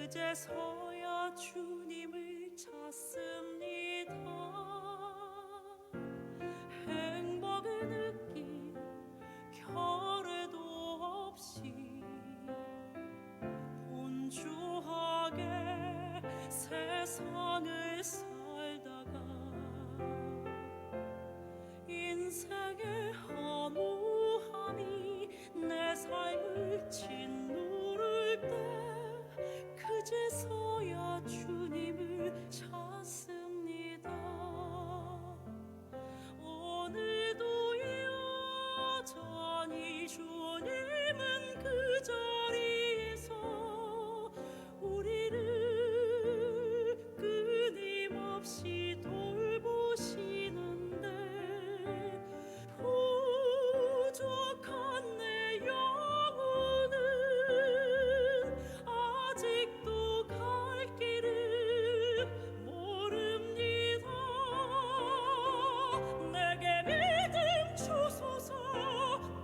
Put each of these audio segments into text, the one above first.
그제서야 주님을 찾습니다. 행복을 느낄 겨를도 없이 분주하게 세상을 살다가 인생의 허무함이 내 삶을 짓누를 때 그제서야 주님을 찾습니다. 오늘도 여전히 주님은 그 자리에서 우리를 끊임없이 돌보시는데 부족한 내 영혼은 아직도 갈 길을 모릅니다. 내게 믿음 주소서,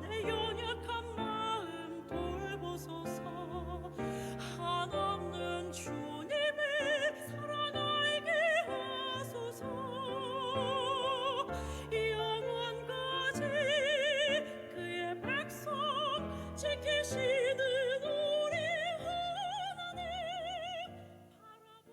내 연약한 마음 돌보소서. 한없는 주님의 사랑 알게 하소서. 영원까지 그의 백성 지키시는 우리 하나님 바라보.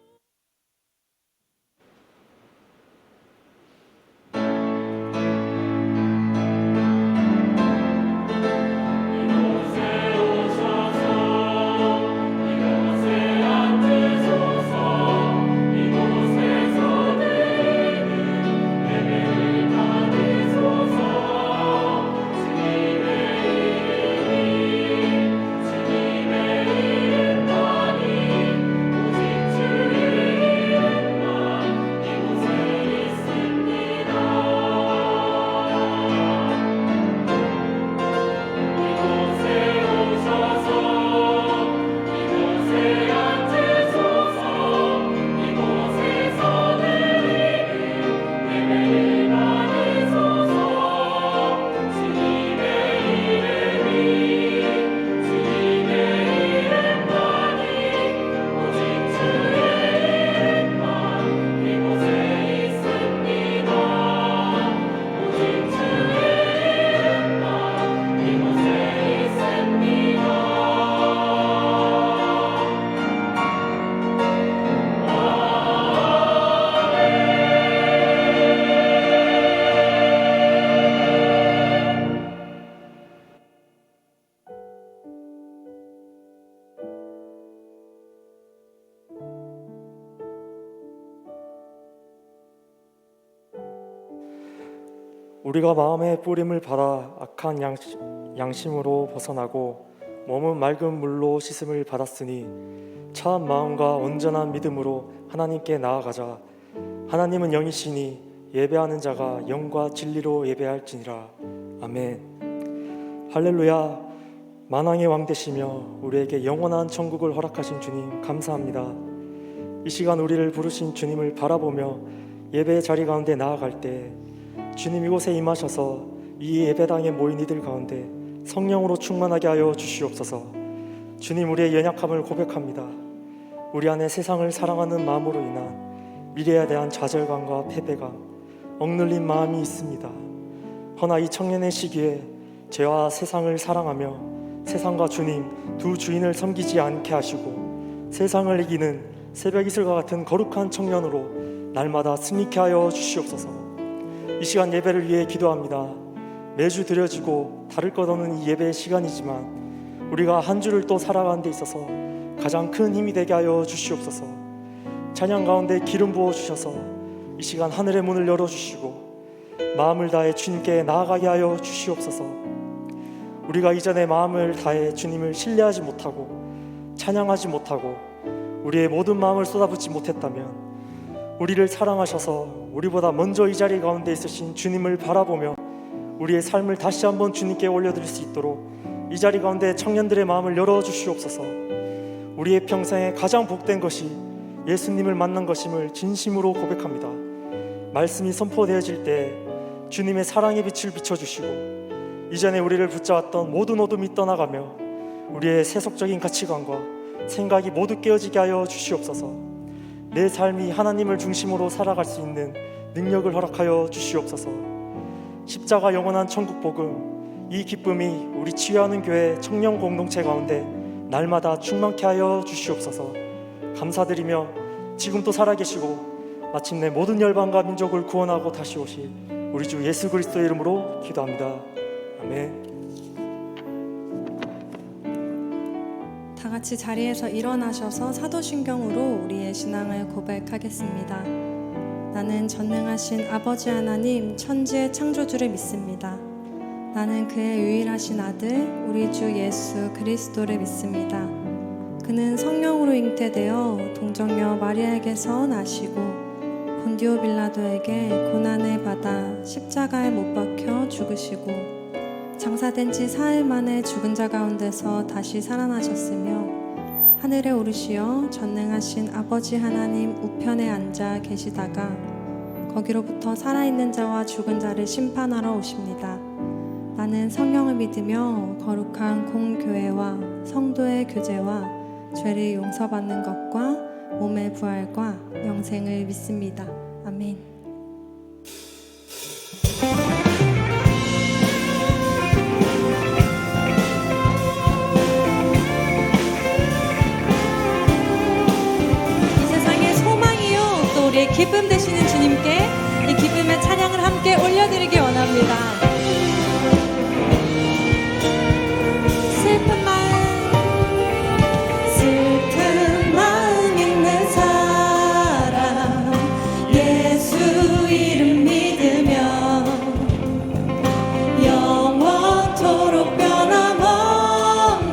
우리가 마음의 뿌림을 받아 악한 양심으로 벗어나고 몸은 맑은 물로 씻음을 받았으니 참 마음과 온전한 믿음으로 하나님께 나아가자. 하나님은 영이시니 예배하는 자가 영과 진리로 예배할지니라. 아멘. 할렐루야. 만왕의 왕 되시며 우리에게 영원한 천국을 허락하신 주님 감사합니다. 이 시간 우리를 부르신 주님을 바라보며 예배의 자리 가운데 나아갈 때 주님 이곳에 임하셔서 이 예배당에 모인 이들 가운데 성령으로 충만하게 하여 주시옵소서. 주님, 우리의 연약함을 고백합니다. 우리 안에 세상을 사랑하는 마음으로 인한 미래에 대한 좌절감과 패배감, 억눌린 마음이 있습니다. 허나 이 청년의 시기에 죄와 세상을 사랑하며 세상과 주님 두 주인을 섬기지 않게 하시고 세상을 이기는 새벽 이슬과 같은 거룩한 청년으로 날마다 승리케 하여 주시옵소서. 이 시간 예배를 위해 기도합니다. 매주 드려지고 다를 것 없는 이 예배의 시간이지만 우리가 한 주를 또 살아가는 데 있어서 가장 큰 힘이 되게 하여 주시옵소서. 찬양 가운데 기름 부어 주셔서 이 시간 하늘의 문을 열어주시고 마음을 다해 주님께 나아가게 하여 주시옵소서. 우리가 이전에 마음을 다해 주님을 신뢰하지 못하고 찬양하지 못하고 우리의 모든 마음을 쏟아붓지 못했다면 우리를 사랑하셔서 우리보다 먼저 이 자리 가운데 있으신 주님을 바라보며 우리의 삶을 다시 한번 주님께 올려드릴 수 있도록 이 자리 가운데 청년들의 마음을 열어주시옵소서. 우리의 평생에 가장 복된 것이 예수님을 만난 것임을 진심으로 고백합니다. 말씀이 선포되어질 때 주님의 사랑의 빛을 비춰주시고 이전에 우리를 붙잡았던 모든 어둠이 떠나가며 우리의 세속적인 가치관과 생각이 모두 깨어지게 하여 주시옵소서. 내 삶이 하나님을 중심으로 살아갈 수 있는 능력을 허락하여 주시옵소서. 십자가 영원한 천국 복음, 이 기쁨이 우리 치유하는 교회 청년 공동체 가운데 날마다 충만케 하여 주시옵소서. 감사드리며 지금 또 살아계시고 마침내 모든 열방과 민족을 구원하고 다시 오실 우리 주 예수 그리스도의 이름으로 기도합니다. 아멘. 다 같이 자리에서 일어나셔서 사도신경으로 우리의 신앙을 고백하겠습니다. 나는 전능하신 아버지 하나님 천지의 창조주를 믿습니다. 나는 그의 유일하신 아들 우리 주 예수 그리스도를 믿습니다. 그는 성령으로 잉태되어 동정녀 마리아에게서 나시고 본디오 빌라도에게 고난을 받아 십자가에 못 박혀 죽으시고 장사된 지 사흘 만에 죽은 자 가운데서 다시 살아나셨으며 하늘에 오르시어 전능하신 아버지 하나님 우편에 앉아 계시다가 거기로부터 살아있는 자와 죽은 자를 심판하러 오십니다. 나는 성령을 믿으며 거룩한 공교회와 성도의 교제와 죄를 용서받는 것과 몸의 부활과 영생을 믿습니다. 아멘. 이 세상의 소망이요 또 우리의 기쁨 되시는 주님께 이 기쁨의 찬양을 함께 올려드리기 원합니다. 슬픈 마음 있는 사람 예수 이름 믿으며 영원토록 변함없는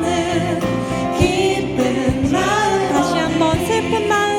기쁜 마음 다시 한번 슬픈 마음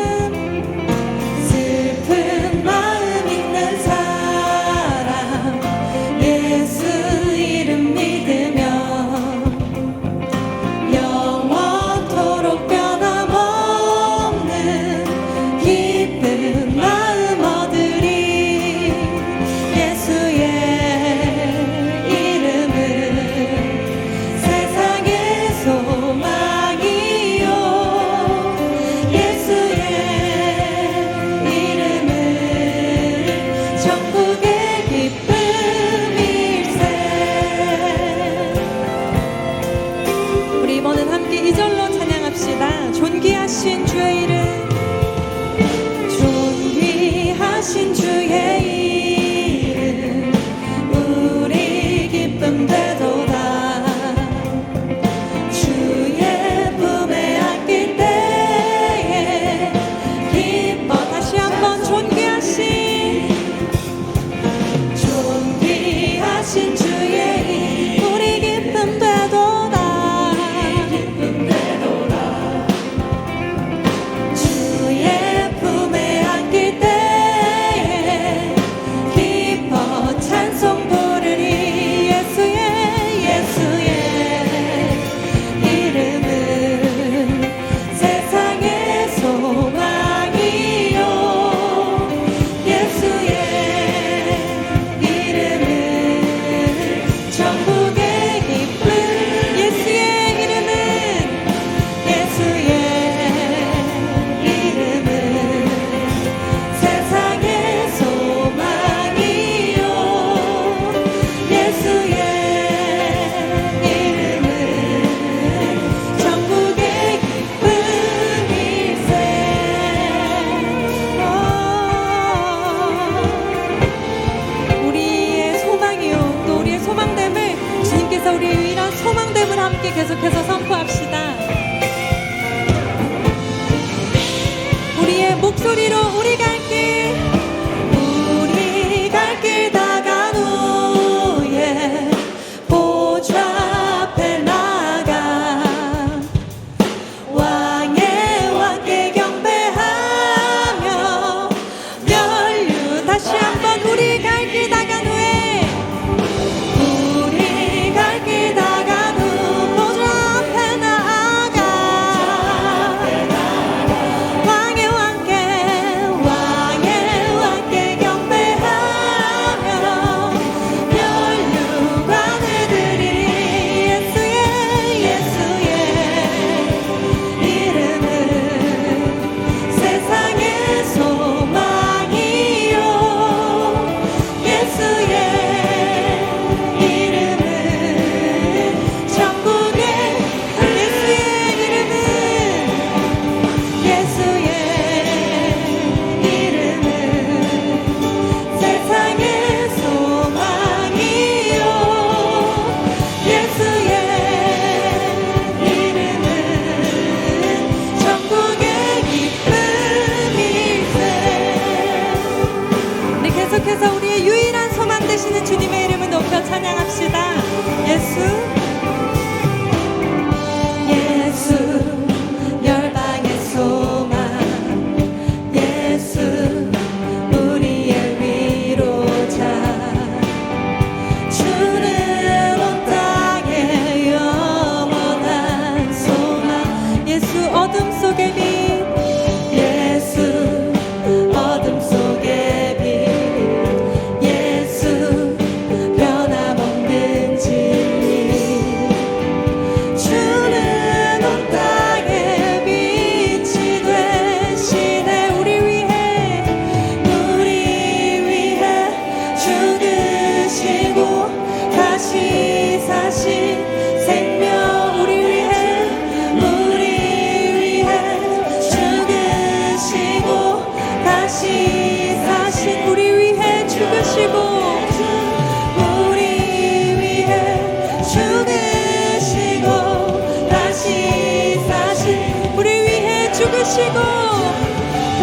오시고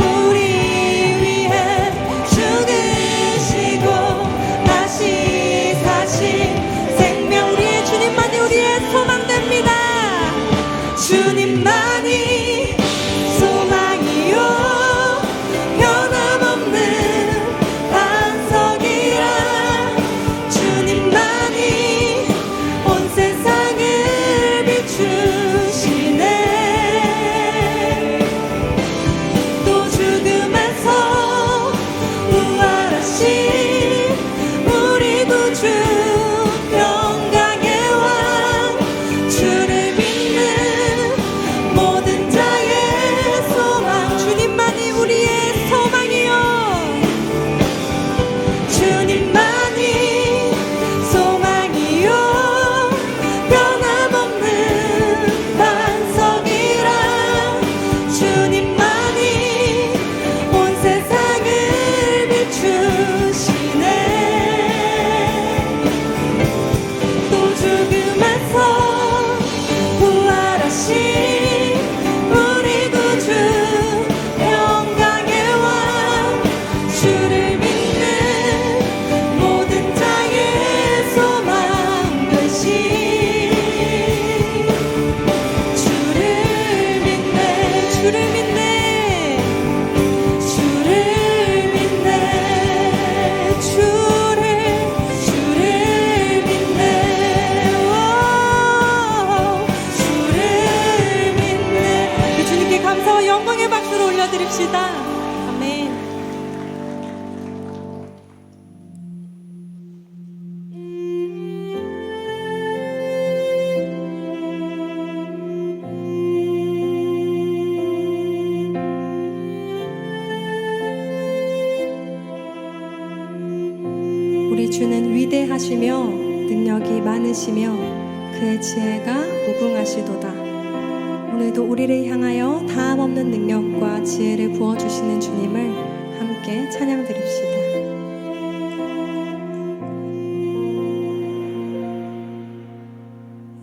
우리 위해 죽으시고 다시 사신 생명 우리의 주님만이 우리의 소망됩니다. 주님만이 소망이요 변함없는 반석이라 주님만이 온 세상을 비추시네. 또 죽음에서 부활하신 우리 구주 평강의 왕 주를 믿는 모든 자의 소망 주님만이 우리의 소망이요 주님만이 소망이요 변함없는 반석이라 주님만이 온 세상을 비추시네. 또 죽음에서 부활하신 우리 구주 평강의 왕 주를 믿는 모든 자의 소망 되신 주를 믿네 주를 믿네 주를 믿네 주를 믿네 오, 주를 믿네. 그 주님께 감사와 영광의 박수를 올려드립시다. 아멘. 우리 주는 위대하시며 능력이 많으시며 그의 지혜가 무궁하시도다. 오늘도 우리를 향하여 다함없는 능력과 지혜를 부어주시는 주님을 함께 찬양드립시다.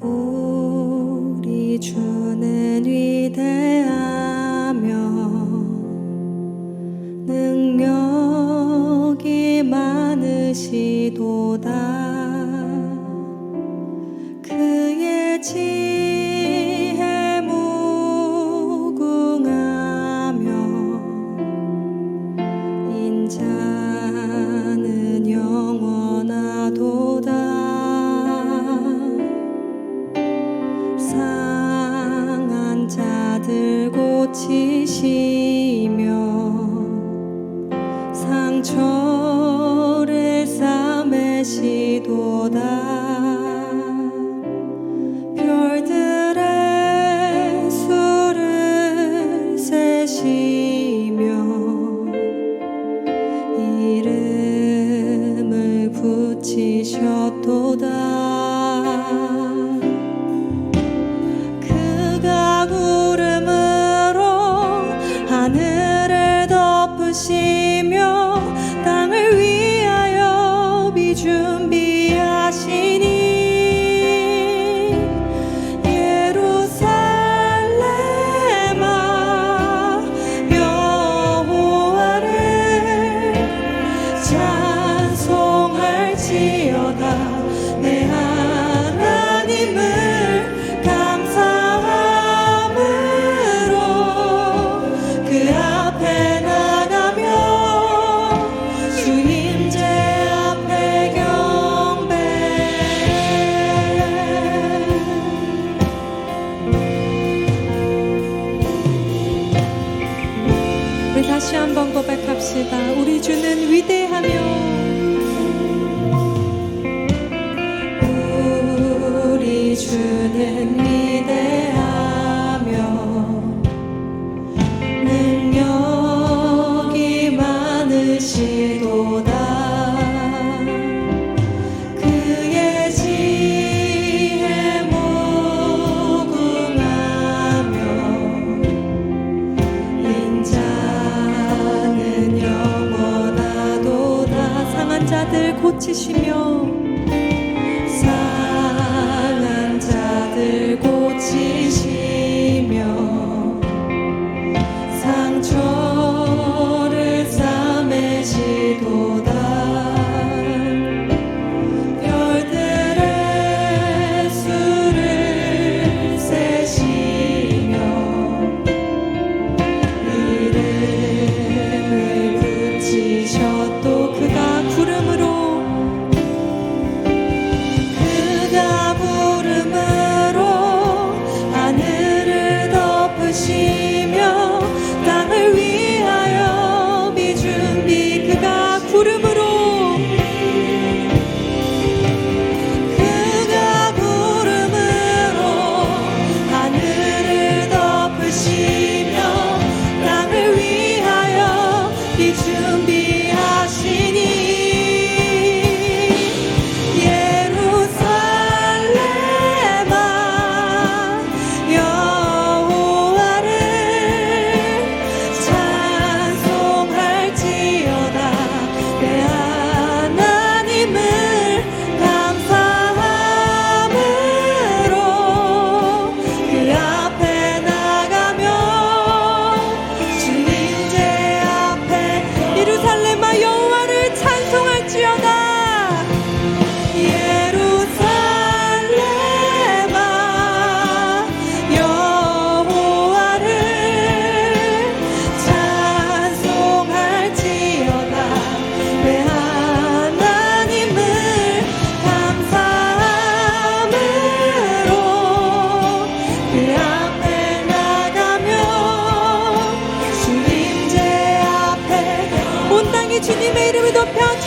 우리 주는 위대하며 능력이 많으시도다. 그의 지혜 무궁하며 인자는 영원하도다. 상한 자들 고치시며 상처를 싸매시도다. 별들의 수를 세시며 이름을 붙이셨도다. 그가 구름으로 하늘을 덮으시며 땅을 위하여 비 준비하시니 예루살렘아 여호와를 찬송할지어다. 내 하나님을 감사함으로 그 앞에 나가며 주 임재 앞에 경배. 우리 다시 한번 고백합시다. 우리 주는 위대하며 우리 주는 위대하며 능력이 많으시도다. 그의 지혜 무궁하며 인자는 영원하도다. 상한 자들 고치시며 상한 자들 고치시며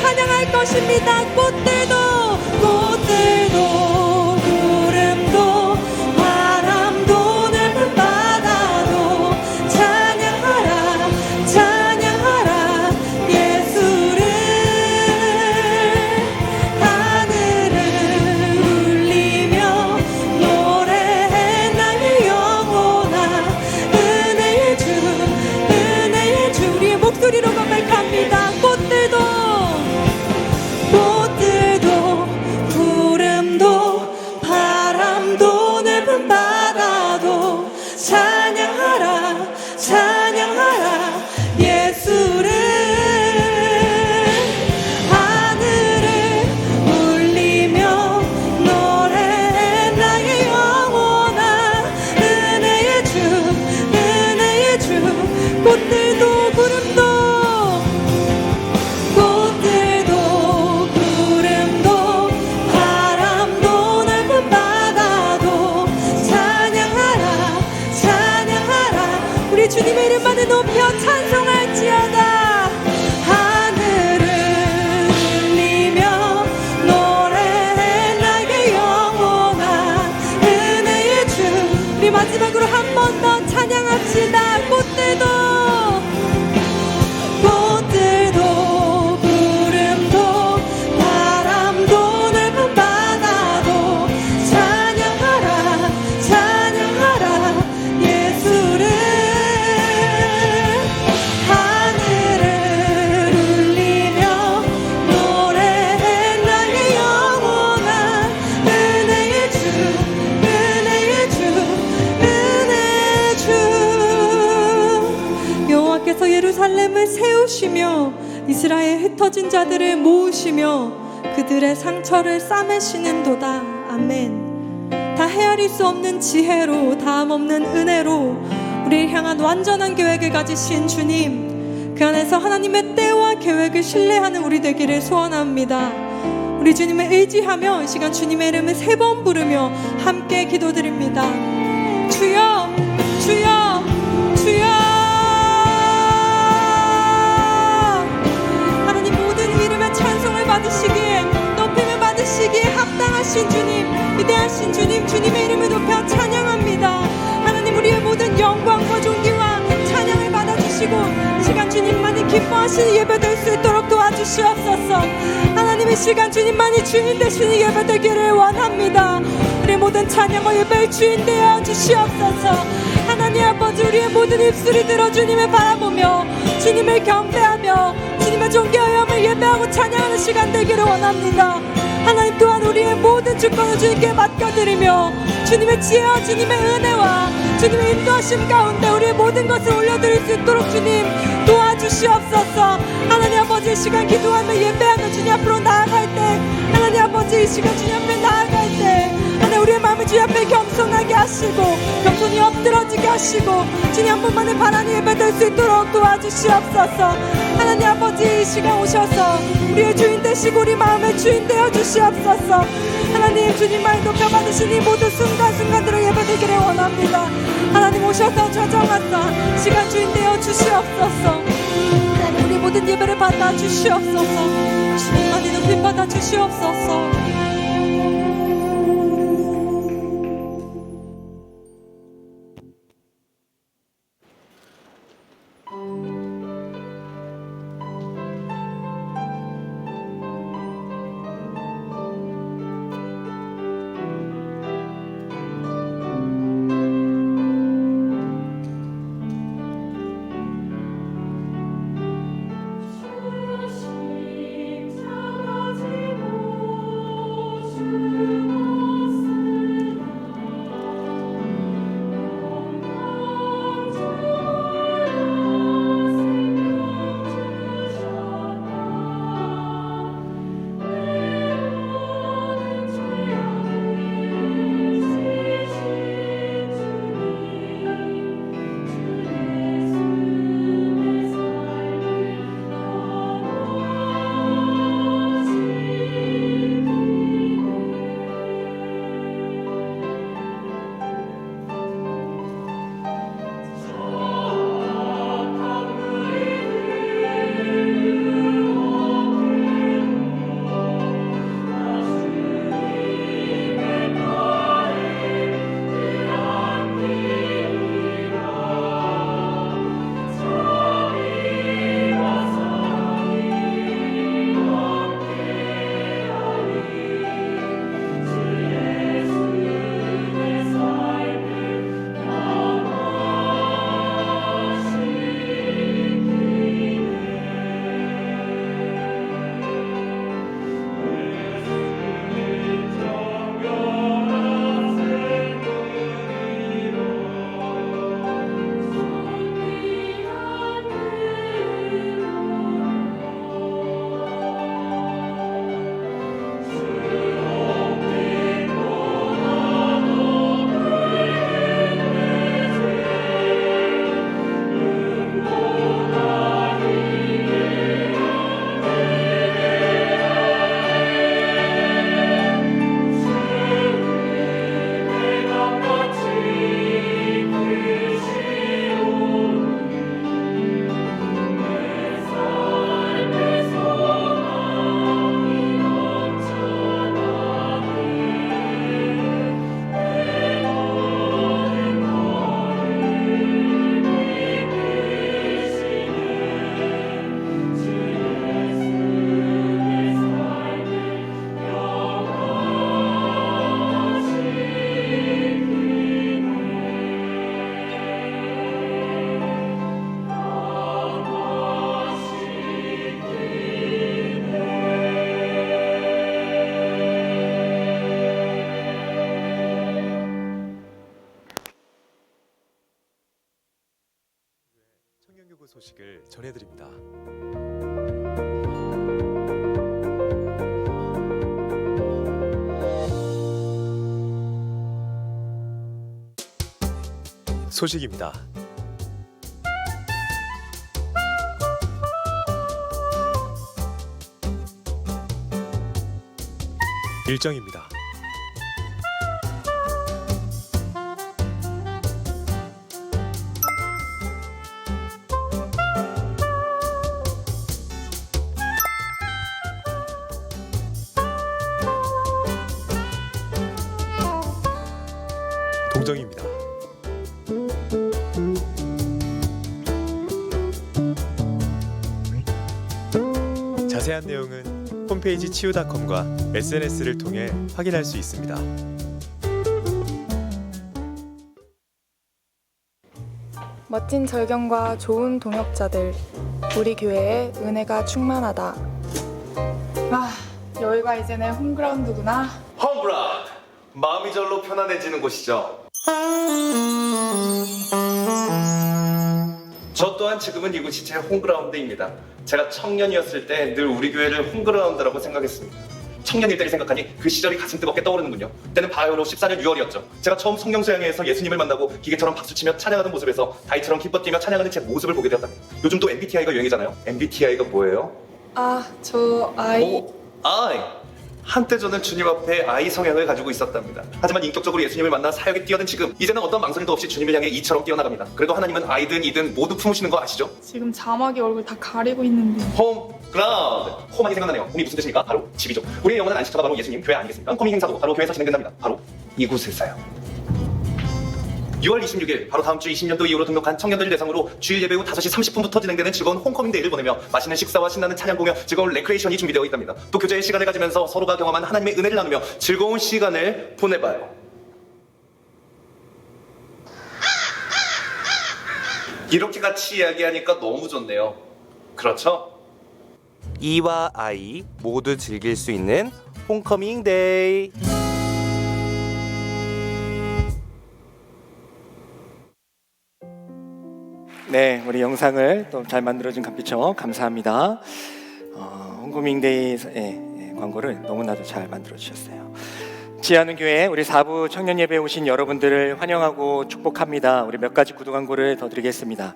찬양할 것입니다. 꽃들도 구름도 바람도 넓은 바다도 찬양하라 찬양하라 예수를 하늘을 울리며 노래해 나의 영혼아 은혜의 주 우리의 목소리로 고백합니다. 꽃들도 구름도 바람도 넓은 바다도 찬양하라 찬양하라 예수를 하늘을 울리며 노래해 나의 영혼아 은혜의 주 꽃들도 구름도 바람도 넓은 바다도 찬양하라 찬양하라 우리 주님의 이름만을 높여 찬송할지어다 하늘을 울리며 노래해 나의 영혼아 은혜의 주 우리 마지막으로 한 번 더 찬양합시다. 꽃들도 구름도 바람도 넓은 바다도 찬양하라 찬양하라 예수를 하늘을 울리며 노래해 나의 영혼아 은혜의 주 여호와께서 예루살렘을 세우시며 이스라엘 흩어진 자들을 모으시며 그들의 상처를 싸매시는도다. 아멘. 다 헤아릴 수 없는 지혜로 다음 없는 은혜로 우리를 향한 완전한 계획을 가지신 주님 그 안에서 하나님의 때와 계획을 신뢰하는 우리 되기를 소원합니다. 우리 주님을 의지하며 이 시간 주님의 이름을 3번 부르며 함께 기도드립니다. 주여 주여 주여 찬송을 받으시기에 높임을 받으시기에 합당하신 주님 위대하신 주님 주님의 이름을 높여 찬양합니다. 하나님 우리의 모든 영광과 존귀와 찬양을 받아주시고 이 시간 주님만이 기뻐하시는 예배 될 수 있도록 도와주시옵소서. 하나님 이 시간 주님만이 주인 되시는 예배 되기를 원합니다. 우리 모든 찬양과 예배의 주인 되어 주시옵소서. 하나님 아버지 우리의 모든 입술이 들어 주님을 바라보며 주님을 경배하며 주님의 존귀하여을 예배하고 찬양하는 시간 되기를 원합니다. 하나님 또한 우리의 모든 주권을 주님께 맡겨드리며 주님의 지혜와 주님의 은혜와 주님의 인도하심 가운데 우리의 모든 것을 올려드릴 수 있도록 주님 도와주시옵소서. 하나님 아버지 이 시간 기도하며 예배하며 주님 앞으로 나아갈 때 하나님 아버지 이 시간 주님 앞에 나아갈 때 하나님 우리의 마음을 주님 앞에 겸손하게 하시고 겸손히 엎드러지게 하시고 주님 한 분만을 바라는 예배 될 수 있도록 도와주시옵소서. 하나님 아버지 이 시간 오셔서 우리의 주인 되시고 우리 마음의 주인 되어 주시옵소서. 하나님 주님만이 높여받으신 이 모든 순간순간들을 예배되기를 원합니다. 하나님 오셔서 좌정하사 시간 주인 되어 주시옵소서. 하나님 우리 모든 예배를 받아 주시옵소서. 주님만이 높임 받아 주시옵소서. 주여 십자가 지고 사랑교구 소식을 전해드립니다. 소식입니다. 일정입니다. 동정입니다. 자세한 내용은 홈페이지 치유닷컴과 SNS를 통해 확인할 수 있습니다. 멋진 절경과 좋은 동역자들, 우리 교회에 은혜가 충만하다. 아, 여기가 이제 내 홈그라운드구나. 홈그라운드! 마음이 절로 편안해지는 곳이죠. 저 또한 지금은 이곳이 제 홈그라운드입니다. 제가 청년이었을 때 늘 우리 교회를 홈그라운드라고 생각했습니다. 청년 일대를 생각하니 그 시절이 가슴 뜨겁게 떠오르는군요. 그때는 바야흐로 14년 6월이었죠. 제가 처음 성령수양회에서 예수님을 만나고 기계처럼 박수치며 찬양하는 모습에서 다이처럼 기뻐 뛰며 찬양하는 제 모습을 보게 되었답니다. 요즘 또 MBTI가 유행이잖아요. MBTI가 뭐예요? 아, 저 아이. 오, 아이! 한때 저는 주님 앞에 아이 성향을 가지고 있었답니다. 하지만 인격적으로 예수님을 만나 사역에 뛰어든 지금, 이제는 어떤 망설임도 없이 주님을 향해 이처럼 뛰어나갑니다. 그래도 하나님은 아이든 이든 모두 품으시는 거 아시죠? 지금 자막이 얼굴 다 가리고 있는데. 홈그라운드! 홈하니 생각나네요. 홈이 무슨 뜻입니까? 바로 집이죠. 우리의 영원한 안식처가 바로 예수님 교회 아니겠습니까? 홈커밍 행사도 바로 교회에서 진행된답니다. 바로 이곳에서요. 6월 26일 바로 다음 주 20년도 이후로 등록한 청년들 대상으로 주일 예배 후 5시 30분부터 진행되는 즐거운 홈커밍 데이를 보내며 맛있는 식사와 신나는 찬양 공연, 즐거운 레크레이션이 준비되어 있답니다. 또 교제의 시간을 가지면서 서로가 경험한 하나님의 은혜를 나누며 즐거운 시간을 보내봐요. 이렇게 같이 이야기하니까 너무 좋네요. 그렇죠? 이와 아이 모두 즐길 수 있는 홈커밍 데이. 네, 우리 영상을 또 잘 만들어준 감피처 감사합니다. 홈커밍데이 광고를 너무나도 잘 만들어주셨어요. 지하는 교회 우리 4부 청년 예배에 오신 여러분들을 환영하고 축복합니다. 우리 몇 가지 구두 광고를 더 드리겠습니다.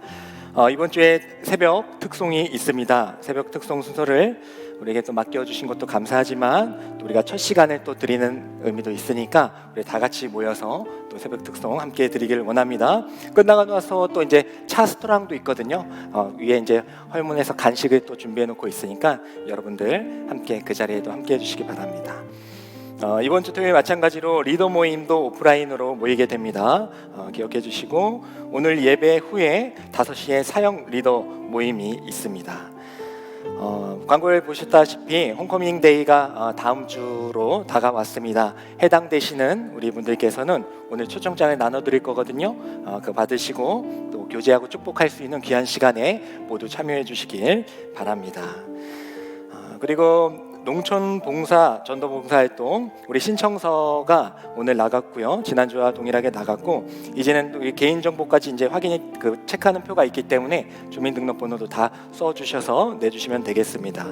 이번 주에 새벽 특송이 있습니다. 새벽 특송 순서를 우리에게 또 맡겨주신 것도 감사하지만 또 우리가 첫 시간을 또 드리는 의미도 있으니까 우리 다 같이 모여서 또 새벽 특송 함께 드리기를 원합니다. 끝나고 나서 또 이제 차 스토랑도 있거든요. 위에 이제 헐문에서 간식을 또 준비해 놓고 있으니까 여러분들 함께 그 자리에도 함께 해주시기 바랍니다. 이번 주 토요일 마찬가지로 리더 모임도 오프라인으로 모이게 됩니다. 기억해 주시고 오늘 예배 후에 5시에 사역 리더 모임이 있습니다. 광고를 보셨다시피 홈커밍 데이가 다음 주로 다가왔습니다. 해당되시는 우리 분들께서는 오늘 초청장을 나눠드릴 거거든요. 그거 받으시고 또 교제하고 축복할 수 있는 귀한 시간에 모두 참여해 주시길 바랍니다. 그리고 농촌 봉사, 전도 봉사 활동 우리 신청서가 오늘 나갔고요. 지난주와 동일하게 나갔고 이제는 우리 개인 정보까지 이제 확인이 체크하는 표가 있기 때문에 주민등록번호도 다 써주셔서 내주시면 되겠습니다.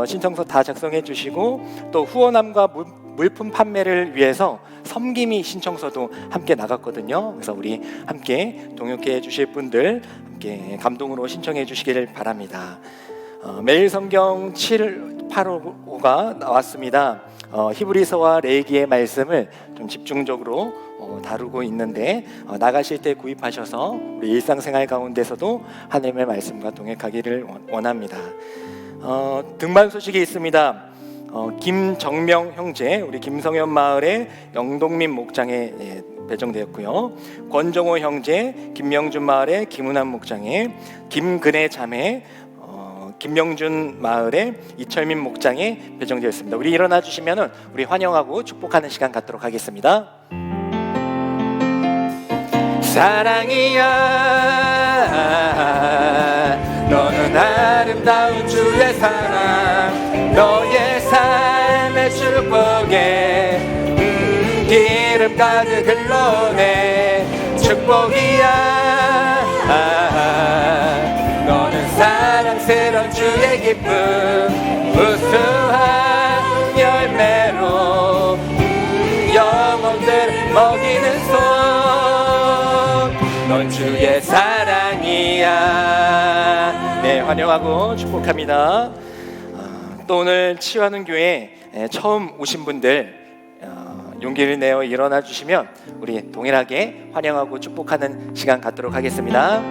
신청서 다 작성해 주시고 또 후원함과 물품 판매를 위해서 섬김이 신청서도 함께 나갔거든요. 그래서 우리 함께 동역해 주실 분들 함께 감동으로 신청해 주시기를 바랍니다. 매일 성경 785가 나왔습니다. 히브리서와 레위기의 말씀을 좀 집중적으로 다루고 있는데 나가실 때 구입하셔서 우리 일상생활 가운데서도 하나님의 말씀과 동행하기를 원합니다. 등반 소식이 있습니다. 김정명 형제 우리 김성현 마을의 영동민 목장에 배정되었고요. 권정호 형제 김명준 마을의 김은환 목장에, 김근혜 자매 김명준 마을의 이철민 목장에 배정되었습니다. 우리 일어나 주시면은 우리 환영하고 축복하는 시간 갖도록 하겠습니다. 사랑이야 너는 아름다운 주의 사랑 너의 삶의 축복에 기름 가득 흘러내 축복이야 주의 사랑이야. 네, 환영하고 축복합니다. 또 오늘 치유하는 교회 처음 오신 분들 용기를 내어 일어나 주시면 우리 동일하게 환영하고 축복하는 시간 갖도록 하겠습니다.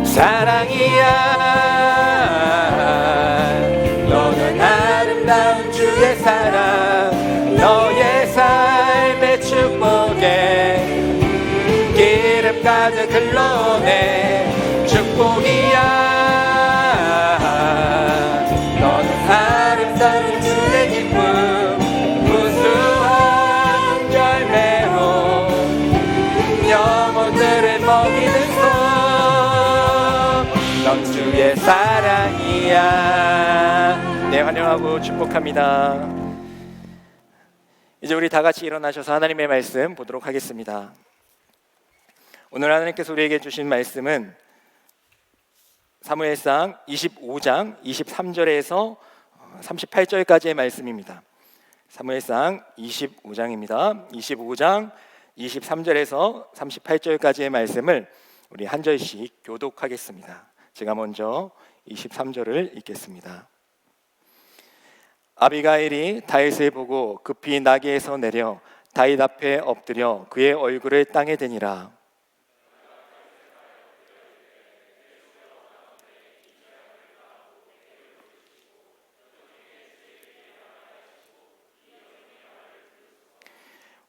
사랑이야, 너는 아름다운 주의 사랑, 너의 삶의 축복에 기름 가득 흘러내. 축복이야, 너는 아름다운 주의 기쁨, 구수한 열매로 영혼들을 먹이는 손. 넌 주의 사랑이야. 네, 환영하고 축복합니다. 이제 우리 다 같이 일어나셔서 하나님의 말씀 보도록 하겠습니다. 오늘 하나님께서 우리에게 주신 말씀은 사무엘상 25장 23절에서 38절까지의 말씀입니다. 사무엘상 25장입니다. 25장 23절에서 38절까지의 말씀을 우리 한 절씩 교독하겠습니다. 제가 먼저 23절을 읽겠습니다. 아비가일이 다윗을 보고 급히 나귀에서 내려 다윗 앞에 엎드려 그의 얼굴을 땅에 대니라.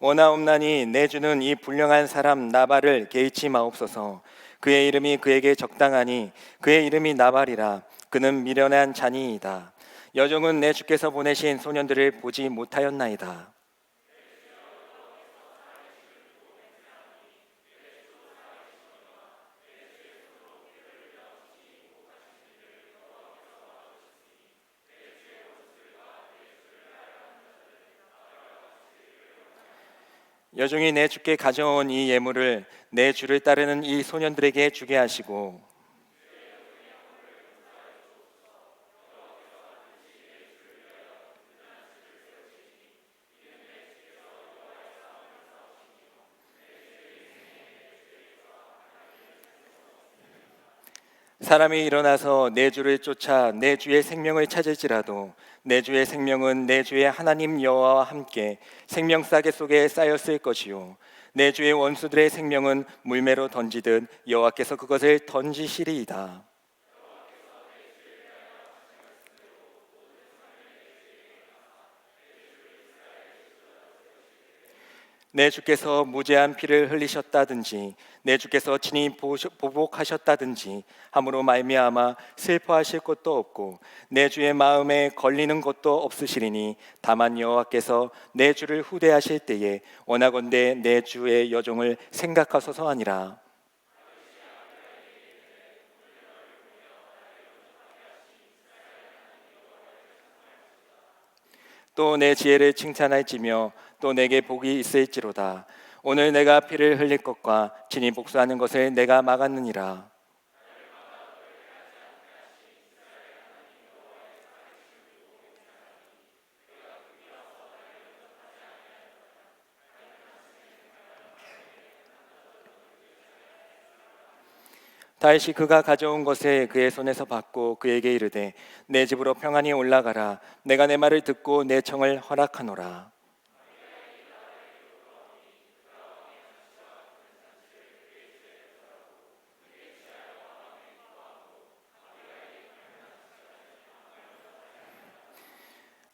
원하옵나니 내 주는 이 불량한 사람 나발을 개의치 마옵소서. 그의 이름이 그에게 적당하니 그의 이름이 나발이라. 그는 미련한 자니이다. 여종은 내 주께서 보내신 소년들을 보지 못하였나이다. 여종이 내 주께 가져온 이 예물을 내 주를 따르는 이 소년들에게 주게 하시고 사람이 일어나서 내 주를 쫓아 내 주의 생명을 찾을지라도 내 주의 생명은 내 주의 하나님 여호와와 함께 생명싸개 속에 쌓였을 것이요 내 주의 원수들의 생명은 물매로 던지듯 여호와께서 그것을 던지시리이다. 내 주께서 무죄한 피를 흘리셨다든지 내 주께서 친히 보복하셨다든지 함으로 말미암아 슬퍼하실 것도 없고 내 주의 마음에 걸리는 것도 없으시리니 다만 여호와께서 내 주를 후대하실 때에 원하건대 내 주의 여종을 생각하소서 하니라. 또 내 지혜를 칭찬할지며 또 내게 복이 있을지로다. 오늘 내가 피를 흘릴 것과 친히 복수하는 것을 내가 막았느니라. 다윗이 그가 가져온 것을 그의 손에서 받고 그에게 이르되 내 집으로 평안히 올라가라. 내가 내 말을 듣고 내 청을 허락하노라.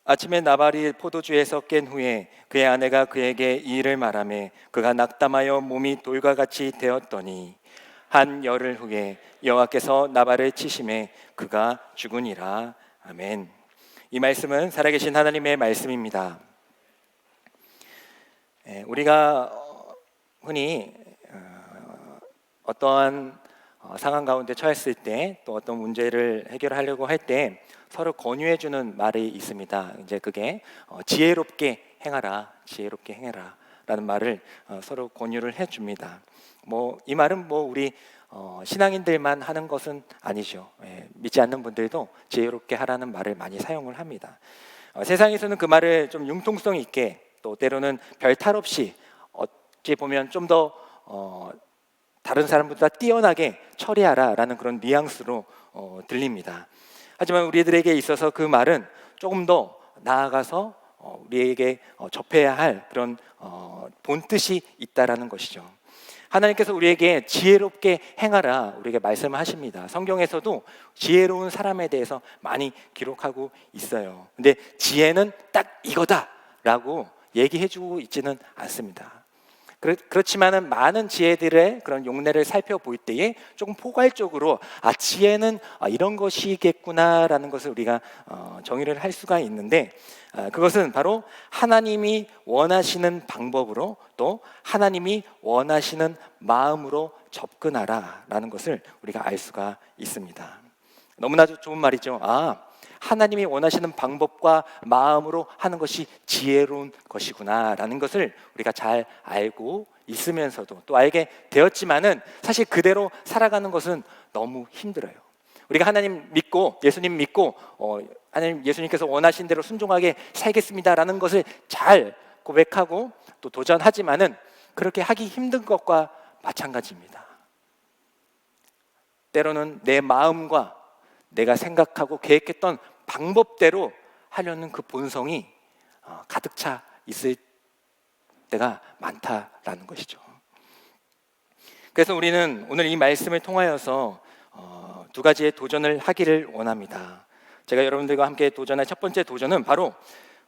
아침에 나발이 포도주에서 깬 후에 그의 아내가 그에게 이 일을 말하매 그가 낙담하여 몸이 돌과 같이 되었더니 한 열흘 후에 여호와께서 나발을 치심에 그가 죽으니라. 아멘. 이 말씀은 살아계신 하나님의 말씀입니다. 우리가 흔히 어떠한 상황 가운데 처했을 때 또 어떤 문제를 해결하려고 할 때 서로 권유해주는 말이 있습니다. 이제 그게 지혜롭게 행하라, 지혜롭게 행해라라는 말을 서로 권유를 해줍니다. 이 말은 우리 신앙인들만 하는 것은 아니죠. 믿지 않는 분들도 지혜롭게 하라는 말을 많이 사용을 합니다. 세상에서는 그 말을 좀 융통성 있게 또 때로는 별 탈 없이 어찌 보면 좀 더 다른 사람보다 뛰어나게 처리하라라는 그런 뉘앙스로 들립니다. 하지만 우리들에게 있어서 그 말은 조금 더 나아가서 우리에게 접해야 할 그런 본뜻이 있다라는 것이죠. 하나님께서 우리에게 지혜롭게 행하라 우리에게 말씀하십니다. 성경에서도 지혜로운 사람에 대해서 많이 기록하고 있어요. 근데 지혜는 딱 이거다라고 얘기해주고 있지는 않습니다. 그렇지만은 많은 지혜들의 그런 용례를 살펴볼 때에 조금 포괄적으로 지혜는 이런 것이겠구나라는 것을 우리가 정의를 할 수가 있는데, 그것은 바로 하나님이 원하시는 방법으로 또 하나님이 원하시는 마음으로 접근하라라는 것을 우리가 알 수가 있습니다. 너무나도 좋은 말이죠. 하나님이 원하시는 방법과 마음으로 하는 것이 지혜로운 것이구나라는 것을 우리가 잘 알고 있으면서도 또 알게 되었지만은 사실 그대로 살아가는 것은 너무 힘들어요. 우리가 하나님 믿고 예수님 믿고 하나님 예수님께서 원하신 대로 순종하게 살겠습니다라는 것을 잘 고백하고 또 도전하지만은 그렇게 하기 힘든 것과 마찬가지입니다. 때로는 내 마음과 내가 생각하고 계획했던 방법대로 하려는 그 본성이 가득 차 있을 때가 많다라는 것이죠. 그래서 우리는 오늘 이 말씀을 통하여서 두 가지의 도전을 하기를 원합니다. 제가 여러분들과 함께 도전할 첫 번째 도전은 바로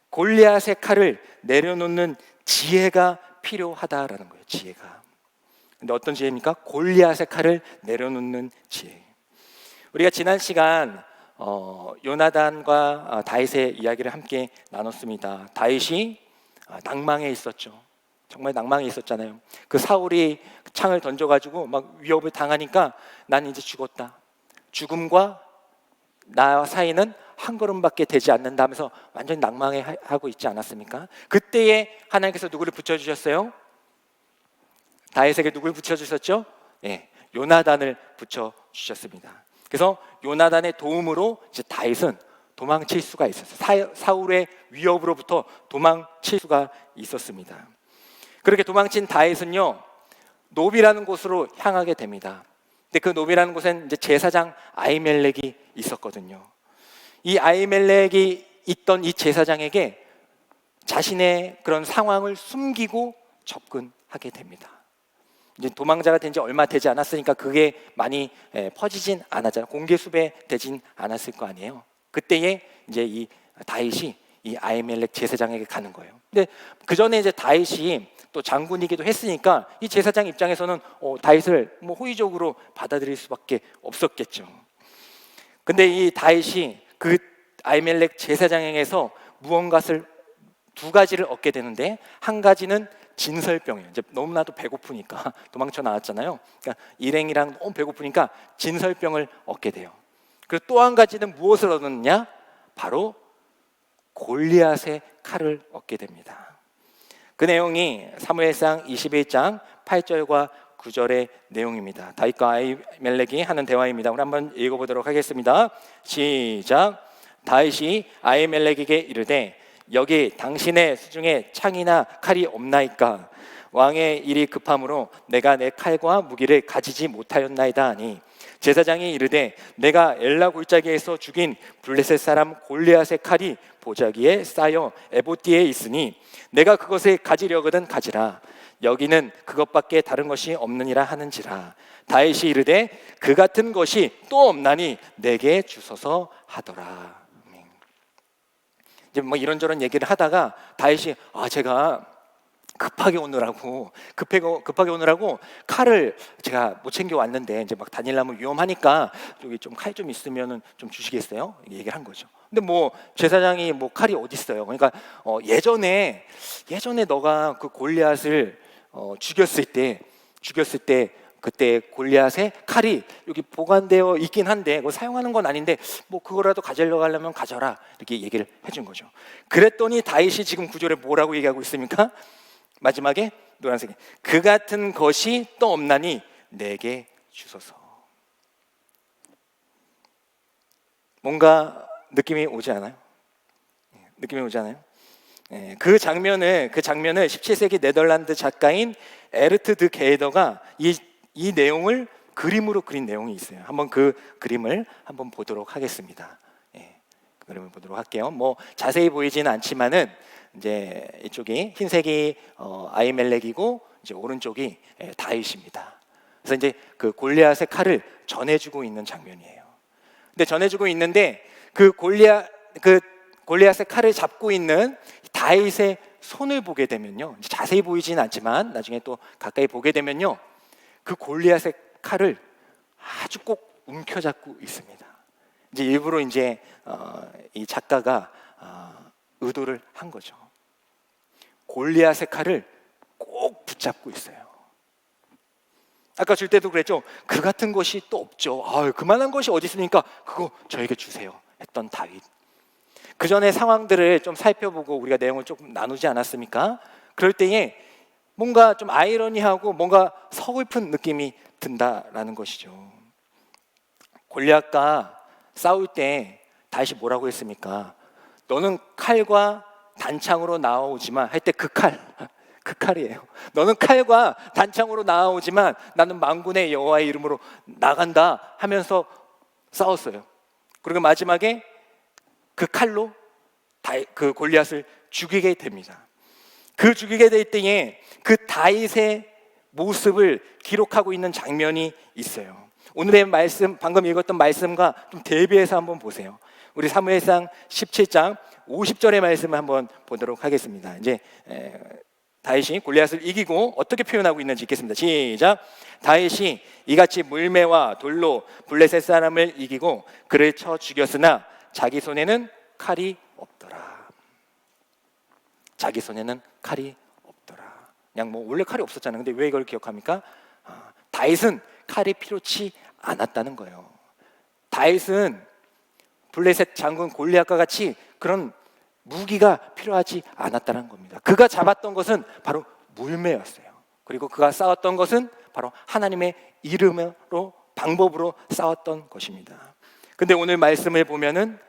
골리앗의 칼을 내려놓는 지혜가 필요하다라는 거예요. 지혜가. 근데 어떤 지혜입니까? 골리앗의 칼을 내려놓는 지혜. 우리가 지난 시간 요나단과 다윗의 이야기를 함께 나눴습니다. 다윗이 낭망에 있었죠. 정말 낭망에 있었잖아요. 그 사울이 창을 던져가지고 막 위협을 당하니까 난 이제 죽었다. 죽음과 나 사이는 한 걸음밖에 되지 않는다 하면서 완전히 낭망해 하고 있지 않았습니까? 그때에 하나님께서 누구를 붙여주셨어요? 다윗에게 누굴 붙여주셨죠? 요나단을 붙여주셨습니다. 그래서 요나단의 도움으로 이제 다윗은 도망칠 수가 있었어요. 사울의 위협으로부터 도망칠 수가 있었습니다. 그렇게 도망친 다윗은요, 노비라는 곳으로 향하게 됩니다. 근데 그 노비라는 곳엔 이제 제사장 아히멜렉이 있었거든요. 이 아히멜렉이 있던 이 제사장에게 자신의 그런 상황을 숨기고 접근하게 됩니다. 이제 도망자가 된 지 얼마 되지 않았으니까 그게 많이 퍼지진 않았잖아요. 공개 수배되진 않았을 거 아니에요. 그때에 이제 이 다윗이 이 아히멜렉 제사장에게 가는 거예요. 근데 그 전에 이제 다윗이 또 장군이기도 했으니까 이 제사장 입장에서는 다윗을 뭐 호의적으로 받아들일 수밖에 없었겠죠. 근데 이 다윗이 그 아히멜렉 제사장에게서 무언가를 두 가지를 얻게 되는데, 한 가지는 진설병이에요. 이제 너무나도 배고프니까 도망쳐 나왔잖아요. 그러니까 일행이랑 너무 배고프니까 진설병을 얻게 돼요. 그리고 또 한 가지는 무엇을 얻느냐? 바로 골리앗의 칼을 얻게 됩니다. 그 내용이 사무엘상 21장 8절과 9절의 내용입니다. 다윗과 아히멜렉이 하는 대화입니다. 우리 한번 읽어보도록 하겠습니다. 시작. 다윗이 아히멜렉에게 이르되 여기 당신의 수중에 창이나 칼이 없나이까? 왕의 일이 급함으로 내가 내 칼과 무기를 가지지 못하였나이다 하니, 제사장이 이르되 내가 엘라 골짜기에서 죽인 블레셋 사람 골리앗의 칼이 보자기에 쌓여 에봇디에 있으니 내가 그것을 가지려거든 가지라. 여기는 그것밖에 다른 것이 없느니라 하는지라. 다윗이 이르되 그 같은 것이 또 없나니 내게 주소서 하더라. 이제 뭐 이런저런 얘기를 하다가 다윗이 제가 급하게 오느라고 칼을 제가 못 챙겨 왔는데 이제 막 다니려면 위험하니까 여기 좀 칼 좀 있으면은 좀 주시겠어요? 얘기를 한 거죠. 근데 뭐 제사장이 뭐 칼이 어디 있어요? 그러니까 예전에 너가 그 골리앗을 죽였을 때 그때 골리앗의 칼이 여기 보관되어 있긴 한데 그거 사용하는 건 아닌데 뭐 그거라도 가지려고 하려면 가져라, 이렇게 얘기를 해준 거죠. 그랬더니 다윗이 지금 구절에 뭐라고 얘기하고 있습니까? 마지막에 노란색에 그 같은 것이 또 없나니 내게 주소서. 뭔가 느낌이 오지 않아요? 느낌이 오지 않아요? 그 장면을 17세기 네덜란드 작가인 에르트 드 게이더가 이 이 내용을 그림으로 그린 내용이 있어요. 한번 그 그림을 한번 보도록 하겠습니다. 예, 그 그림을 보도록 할게요. 뭐 자세히 보이지는 않지만은 이제 이쪽이 흰색이 아히멜렉이고 이제 오른쪽이 다윗입니다. 그래서 이제 그 골리앗의 칼을 전해주고 있는 장면이에요. 근데 전해주고 있는데 그 골리앗의 칼을 잡고 있는 다윗의 손을 보게 되면요, 자세히 보이지는 않지만 나중에 또 가까이 보게 되면요, 그 골리앗의 칼을 아주 꼭 움켜잡고 있습니다. 이제 일부러 이제 이 작가가 의도를 한 거죠. 골리앗의 칼을 꼭 붙잡고 있어요. 아까 줄 때도 그랬죠. 그 같은 것이 또 없죠. 그만한 것이 어디 있습니까? 그거 저에게 주세요 했던 다윗. 그 전에 상황들을 좀 살펴보고 우리가 내용을 조금 나누지 않았습니까? 그럴 때에 뭔가 좀 아이러니하고 뭔가 서글픈 느낌이 든다라는 것이죠. 골리앗과 싸울 때 다윗이 뭐라고 했습니까? 너는 칼과 단창으로 나오지만 할 때 그 칼이에요. 너는 칼과 단창으로 나오지만 나는 만군의 여호와의 이름으로 나간다 하면서 싸웠어요. 그리고 마지막에 그 칼로 그 골리앗을 죽이게 됩니다. 그 죽이게 될 때에 그 다윗의 모습을 기록하고 있는 장면이 있어요. 오늘의 말씀, 방금 읽었던 말씀과 좀 대비해서 한번 보세요. 우리 사무엘상 17장 50절의 말씀을 한번 보도록 하겠습니다. 이제 다윗이 골리앗을 이기고 어떻게 표현하고 있는지 읽겠습니다. 시작. 다윗이 이같이 물매와 돌로 블레셋 사람을 이기고 그를 쳐 죽였으나 자기 손에는 칼이 없더라. 자기 손에는 칼이 없더라. 그냥 뭐 원래 칼이 없었잖아요. 근데 왜 이걸 기억합니까? 다윗은 칼이 필요치 않았다는 거예요. 다윗은 블레셋 장군 골리앗과 같이 그런 무기가 필요하지 않았다는 겁니다. 그가 잡았던 것은 바로 물매였어요. 그리고 그가 싸웠던 것은 바로 하나님의 이름으로, 방법으로 싸웠던 것입니다. 근데 오늘 말씀을 보면은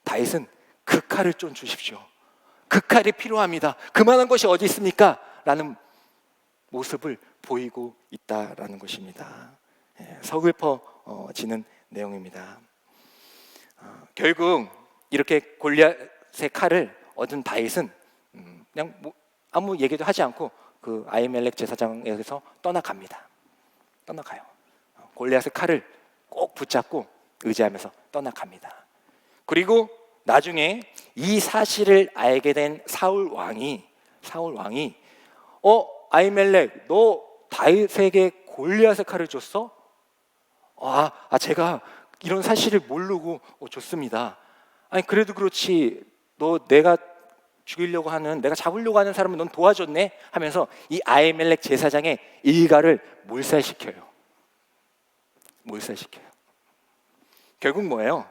다윗은 그 칼을 좀 주십시오. 그 칼이 필요합니다. 그만한 것이 어디 있습니까? 라는 모습을 보이고 있다라는 것입니다. 서글퍼지는 내용입니다. 결국 이렇게 골리앗의 칼을 얻은 다윗은 그냥 뭐 아무 얘기도 하지 않고 그 아히멜렉 제사장에서 떠나갑니다. 떠나가요. 골리앗의 칼을 꼭 붙잡고 의지하면서 떠나갑니다. 그리고 나중에 이 사실을 알게 된 사울 왕이 아히멜렉 너 다윗에게 골리앗의 칼을 줬어? 제가 이런 사실을 모르고 줬습니다. 아니 그래도 그렇지 내가 잡으려고 하는 사람을 넌 도와줬네 하면서 이 아히멜렉 제사장의 일가를 몰살시켜요. 결국 뭐예요?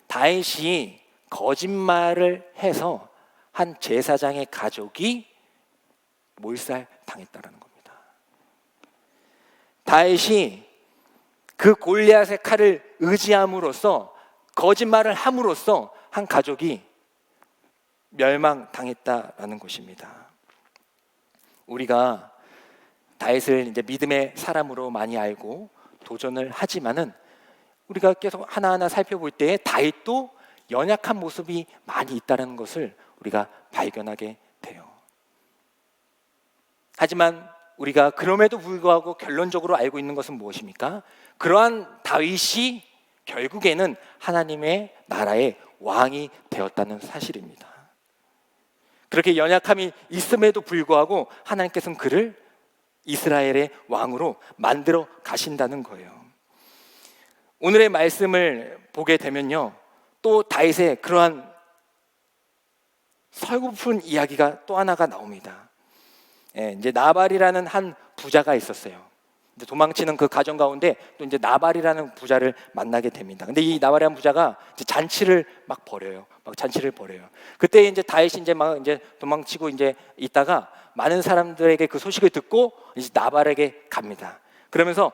다윗이 거짓말을 해서 한 제사장의 가족이 몰살당했다는 겁니다. 다윗이 그 골리앗의 칼을 의지함으로써 거짓말을 함으로써 한 가족이 멸망당했다라는 것입니다. 우리가 다윗을 이제 믿음의 사람으로 많이 알고 도전을 하지만은 우리가 계속 하나하나 살펴볼 때 다윗도 연약한 모습이 많이 있다는 것을 우리가 발견하게 돼요. 하지만 우리가 그럼에도 불구하고 결론적으로 알고 있는 것은 무엇입니까? 그러한 다윗이 결국에는 하나님의 나라의 왕이 되었다는 사실입니다. 그렇게 연약함이 있음에도 불구하고 하나님께서는 그를 이스라엘의 왕으로 만들어 가신다는 거예요. 오늘의 말씀을 보게 되면요, 또 다윗의 그러한 서글픈 이야기가 또 하나가 나옵니다. 이제 나발이라는 한 부자가 있었어요. 이제 도망치는 그 가정 가운데 또 이제 나발이라는 부자를 만나게 됩니다. 근데 이 나발이라는 부자가 이제 잔치를 벌여요. 그때 이제 다윗이 이제 도망치고 이제 있다가 많은 사람들에게 그 소식을 듣고 이제 나발에게 갑니다. 그러면서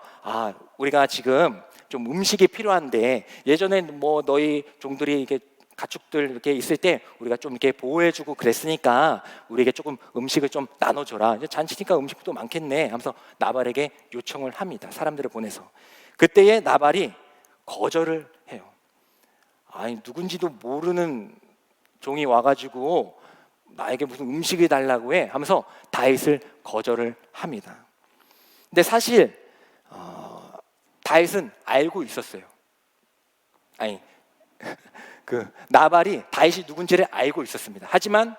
우리가 지금 좀 음식이 필요한데 예전에 뭐 너희 종들이 이게 가축들 이렇게 있을 때 우리가 좀 이렇게 보호해주고 그랬으니까 우리에게 조금 음식을 좀 나눠줘라. 이제 잔치니까 음식도 많겠네 하면서 나발에게 요청을 합니다. 사람들을 보내서. 그때에 나발이 거절을 해요. 아니 누군지도 모르는 종이 와가지고 나에게 무슨 음식을 달라고 해 하면서 다윗을 거절을 합니다. 근데 사실 다윗은 알고 있었어요. 아니 그 나발이 다윗이 누군지를 알고 있었습니다. 하지만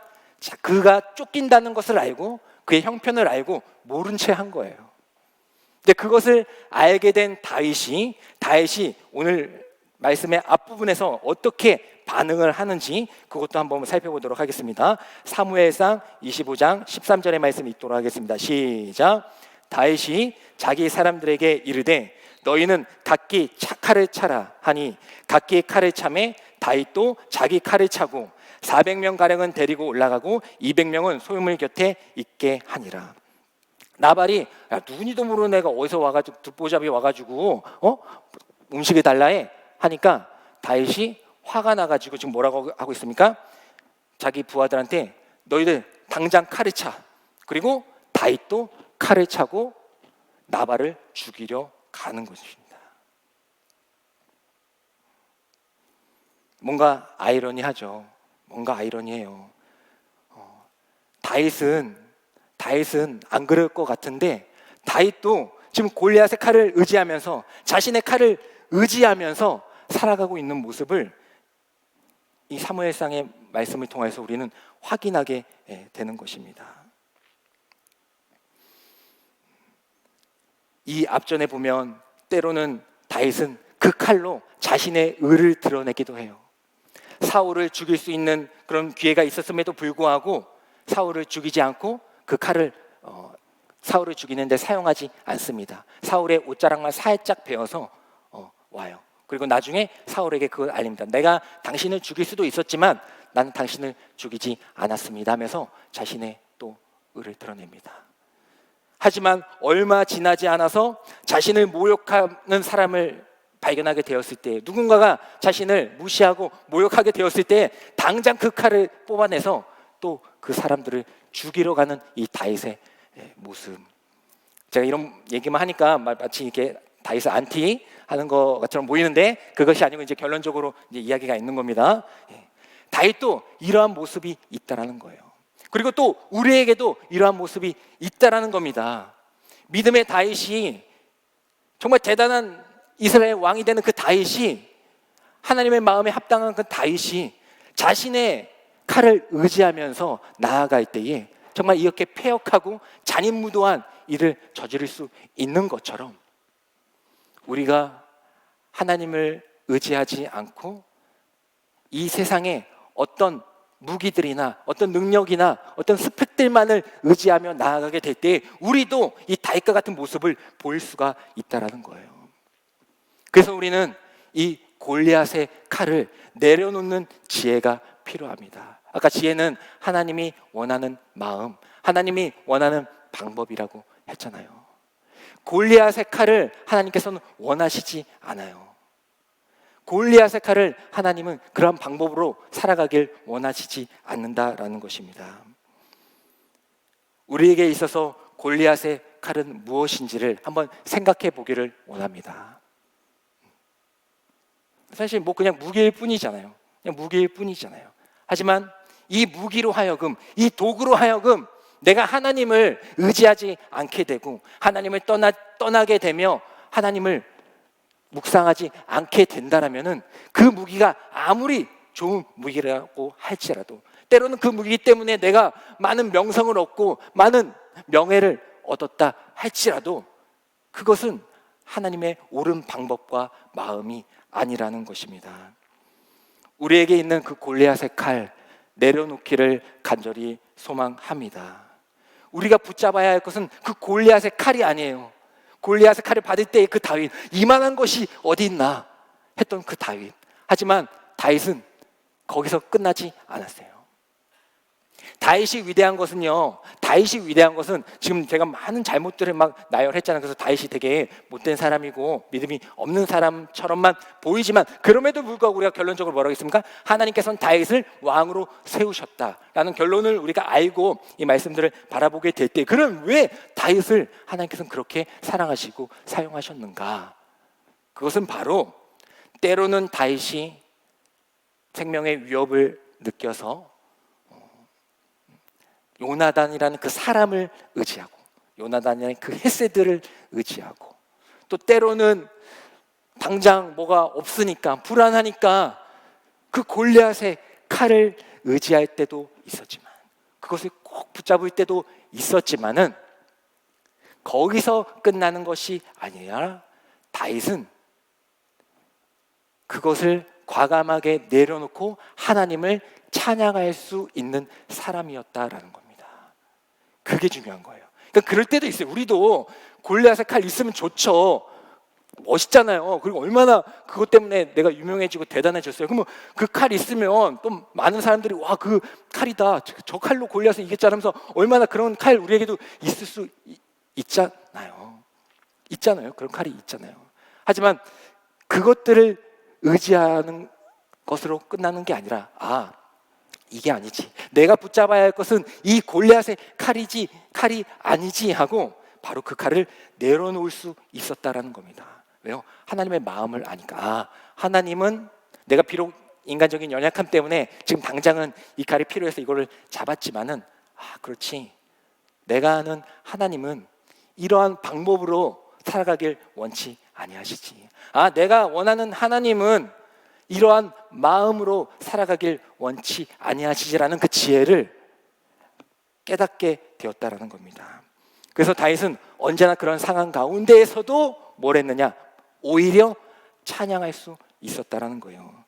그가 쫓긴다는 것을 알고 그의 형편을 알고 모른 채 한 거예요. 근데 그것을 알게 된 다윗이 오늘 말씀의 앞부분에서 어떻게 반응을 하는지 그것도 한번 살펴보도록 하겠습니다. 사무엘상 25장 13절의 말씀 읽도록 하겠습니다. 시작. 다윗이 자기 사람들에게 이르되 너희는 각기 칼을 차라 하니 각기 칼을 차매 다윗도 자기 칼을 차고 400명 가량은 데리고 올라가고 200명은 소유물 곁에 있게 하니라. 나발이 야, 누구니도 모르는 애가 어디서 와가지고 듣보잡이 와가지고 음식을 달라 해 하니까 다윗이 화가 나가지고 지금 뭐라고 하고 있습니까? 자기 부하들한테 너희들 당장 칼을 차. 그리고 다윗도 칼을 차고 나발을 죽이려 가는 것입니다. 뭔가 아이러니하죠. 뭔가 아이러니해요. 다윗은 안 그럴 것 같은데 다윗도 지금 골리앗의 칼을 의지하면서 자신의 칼을 의지하면서 살아가고 있는 모습을 이 사무엘상의 말씀을 통해서 우리는 확인하게 되는 것입니다. 이 앞전에 보면 때로는 다윗은 그 칼로 자신의 의를 드러내기도 해요. 사울을 죽일 수 있는 그런 기회가 있었음에도 불구하고 사울을 죽이지 않고 그 칼을 사울을 죽이는 데 사용하지 않습니다. 사울의 옷자락만 살짝 베어서 와요. 그리고 나중에 사울에게 그걸 알립니다. 내가 당신을 죽일 수도 있었지만 나는 당신을 죽이지 않았습니다 하면서 자신의 또 의를 드러냅니다. 하지만 얼마 지나지 않아서 자신을 모욕하는 사람을 발견하게 되었을 때, 누군가가 자신을 무시하고 모욕하게 되었을 때 당장 그 칼을 뽑아내서 또 그 사람들을 죽이러 가는 이 다윗의 모습. 제가 이런 얘기만 하니까 마치 이렇게 다윗을 안티 하는 것처럼 보이는데 그것이 아니고 이제 결론적으로 이제 이야기가 있는 겁니다. 다윗도 이러한 모습이 있다라는 거예요. 그리고 또 우리에게도 이러한 모습이 있다라는 겁니다. 믿음의 다윗이 정말 대단한 이스라엘 왕이 되는 그 다윗이, 하나님의 마음에 합당한 그 다윗이 자신의 칼을 의지하면서 나아갈 때에 정말 이렇게 패역하고 잔인무도한 일을 저지를 수 있는 것처럼 우리가 하나님을 의지하지 않고 이 세상에 어떤 무기들이나 어떤 능력이나 어떤 스펙들만을 의지하며 나아가게 될 때 우리도 이 다윗과 같은 모습을 보일 수가 있다라는 거예요. 그래서 우리는 이 골리앗의 칼을 내려놓는 지혜가 필요합니다. 아까 지혜는 하나님이 원하는 마음, 하나님이 원하는 방법이라고 했잖아요. 골리앗의 칼을 하나님께서는 원하시지 않아요. 골리앗의 칼을 하나님은 그런 방법으로 살아가길 원하시지 않는다라는 것입니다. 우리에게 있어서 골리앗의 칼은 무엇인지를 한번 생각해 보기를 원합니다. 사실 뭐 그냥 무기일 뿐이잖아요. 그냥 무기일 뿐이잖아요. 하지만 이 무기로 하여금, 이 도구로 하여금 내가 하나님을 의지하지 않게 되고 하나님을 떠나게 되며 하나님을 묵상하지 않게 된다라면은 그 무기가 아무리 좋은 무기라고 할지라도 때로는 그 무기 때문에 내가 많은 명성을 얻고 많은 명예를 얻었다 할지라도 그것은 하나님의 옳은 방법과 마음이 아니라는 것입니다. 우리에게 있는 그 골리앗의 칼 내려놓기를 간절히 소망합니다. 우리가 붙잡아야 할 것은 그 골리앗의 칼이 아니에요. 골리앗의 칼을 받을 때의 그 다윗, 이만한 것이 어디 있나 했던 그 다윗. 하지만 다윗은 거기서 끝나지 않았어요. 다윗이 위대한 것은요, 다윗이 위대한 것은 지금 제가 많은 잘못들을 막 나열했잖아요. 그래서 다윗이 되게 못된 사람이고 믿음이 없는 사람처럼만 보이지만, 그럼에도 불구하고 우리가 결론적으로 뭐라고 했습니까? 하나님께서는 다윗을 왕으로 세우셨다라는 결론을 우리가 알고 이 말씀들을 바라보게 될 때, 그럼 왜 다윗을 하나님께서는 그렇게 사랑하시고 사용하셨는가? 그것은 바로 때로는 다윗이 생명의 위협을 느껴서 요나단이라는 그 사람을 의지하고, 요나단이라는 그 헤세드를 의지하고, 또 때로는 당장 뭐가 없으니까 불안하니까 그 골리앗의 칼을 의지할 때도 있었지만, 그것을 꼭 붙잡을 때도 있었지만은 거기서 끝나는 것이 아니라 다윗은 그것을 과감하게 내려놓고 하나님을 찬양할 수 있는 사람이었다라는 겁니다. 그게 중요한 거예요. 그러니까 그럴 때도 있어요. 우리도 골리앗의 칼 있으면 좋죠. 멋있잖아요. 그리고 얼마나 그것 때문에 내가 유명해지고 대단해졌어요. 그러면 그 칼 있으면 또 많은 사람들이 와, 그 칼이다, 저 칼로 골리앗을 이겼잖아 하면서 얼마나 그런 칼 우리에게도 있을 수 있잖아요. 그런 칼이 있잖아요. 하지만 그것들을 의지하는 것으로 끝나는 게 아니라, 이게 아니지, 내가 붙잡아야 할 것은 이 골리앗의 칼이 아니지 하고 바로 그 칼을 내려놓을 수 있었다라는 겁니다. 왜요? 하나님의 마음을 아니까. 하나님은 내가 비록 인간적인 연약함 때문에 지금 당장은 이 칼이 필요해서 이거를 잡았지만은, 그렇지, 내가 아는 하나님은 이러한 방법으로 살아가길 원치 아니하시지. 내가 원하는 하나님은 이러한 마음으로 살아가길 원치 아니하시지라는 그 지혜를 깨닫게 되었다라는 겁니다. 그래서 다윗은 언제나 그런 상황 가운데에서도 뭘 했느냐? 오히려 찬양할 수 있었다라는 거예요.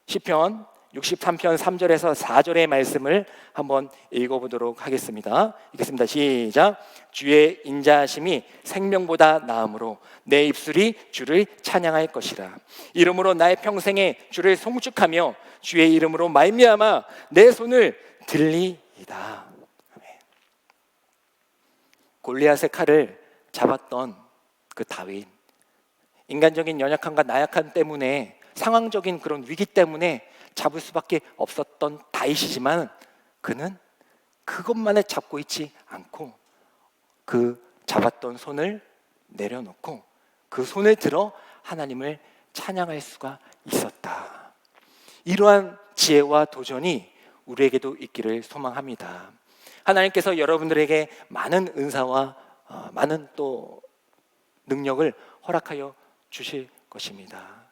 시편 63편 3절에서 4절의 말씀을 한번 읽어보도록 하겠습니다. 읽겠습니다. 시작. 주의 인자하심이 생명보다 나음으로 내 입술이 주를 찬양할 것이라. 이름으로 나의 평생에 주를 송축하며 주의 이름으로 말미암아 내 손을 들리이다. 골리앗의 칼을 잡았던 그 다윗, 인간적인 연약함과 나약함 때문에, 상황적인 그런 위기 때문에 잡을 수밖에 없었던 다윗이지만, 그는 그것만을 잡고 있지 않고 그 잡았던 손을 내려놓고 그 손을 들어 하나님을 찬양할 수가 있었다. 이러한 지혜와 도전이 우리에게도 있기를 소망합니다. 하나님께서 여러분들에게 많은 은사와 많은 또 능력을 허락하여 주실 것입니다.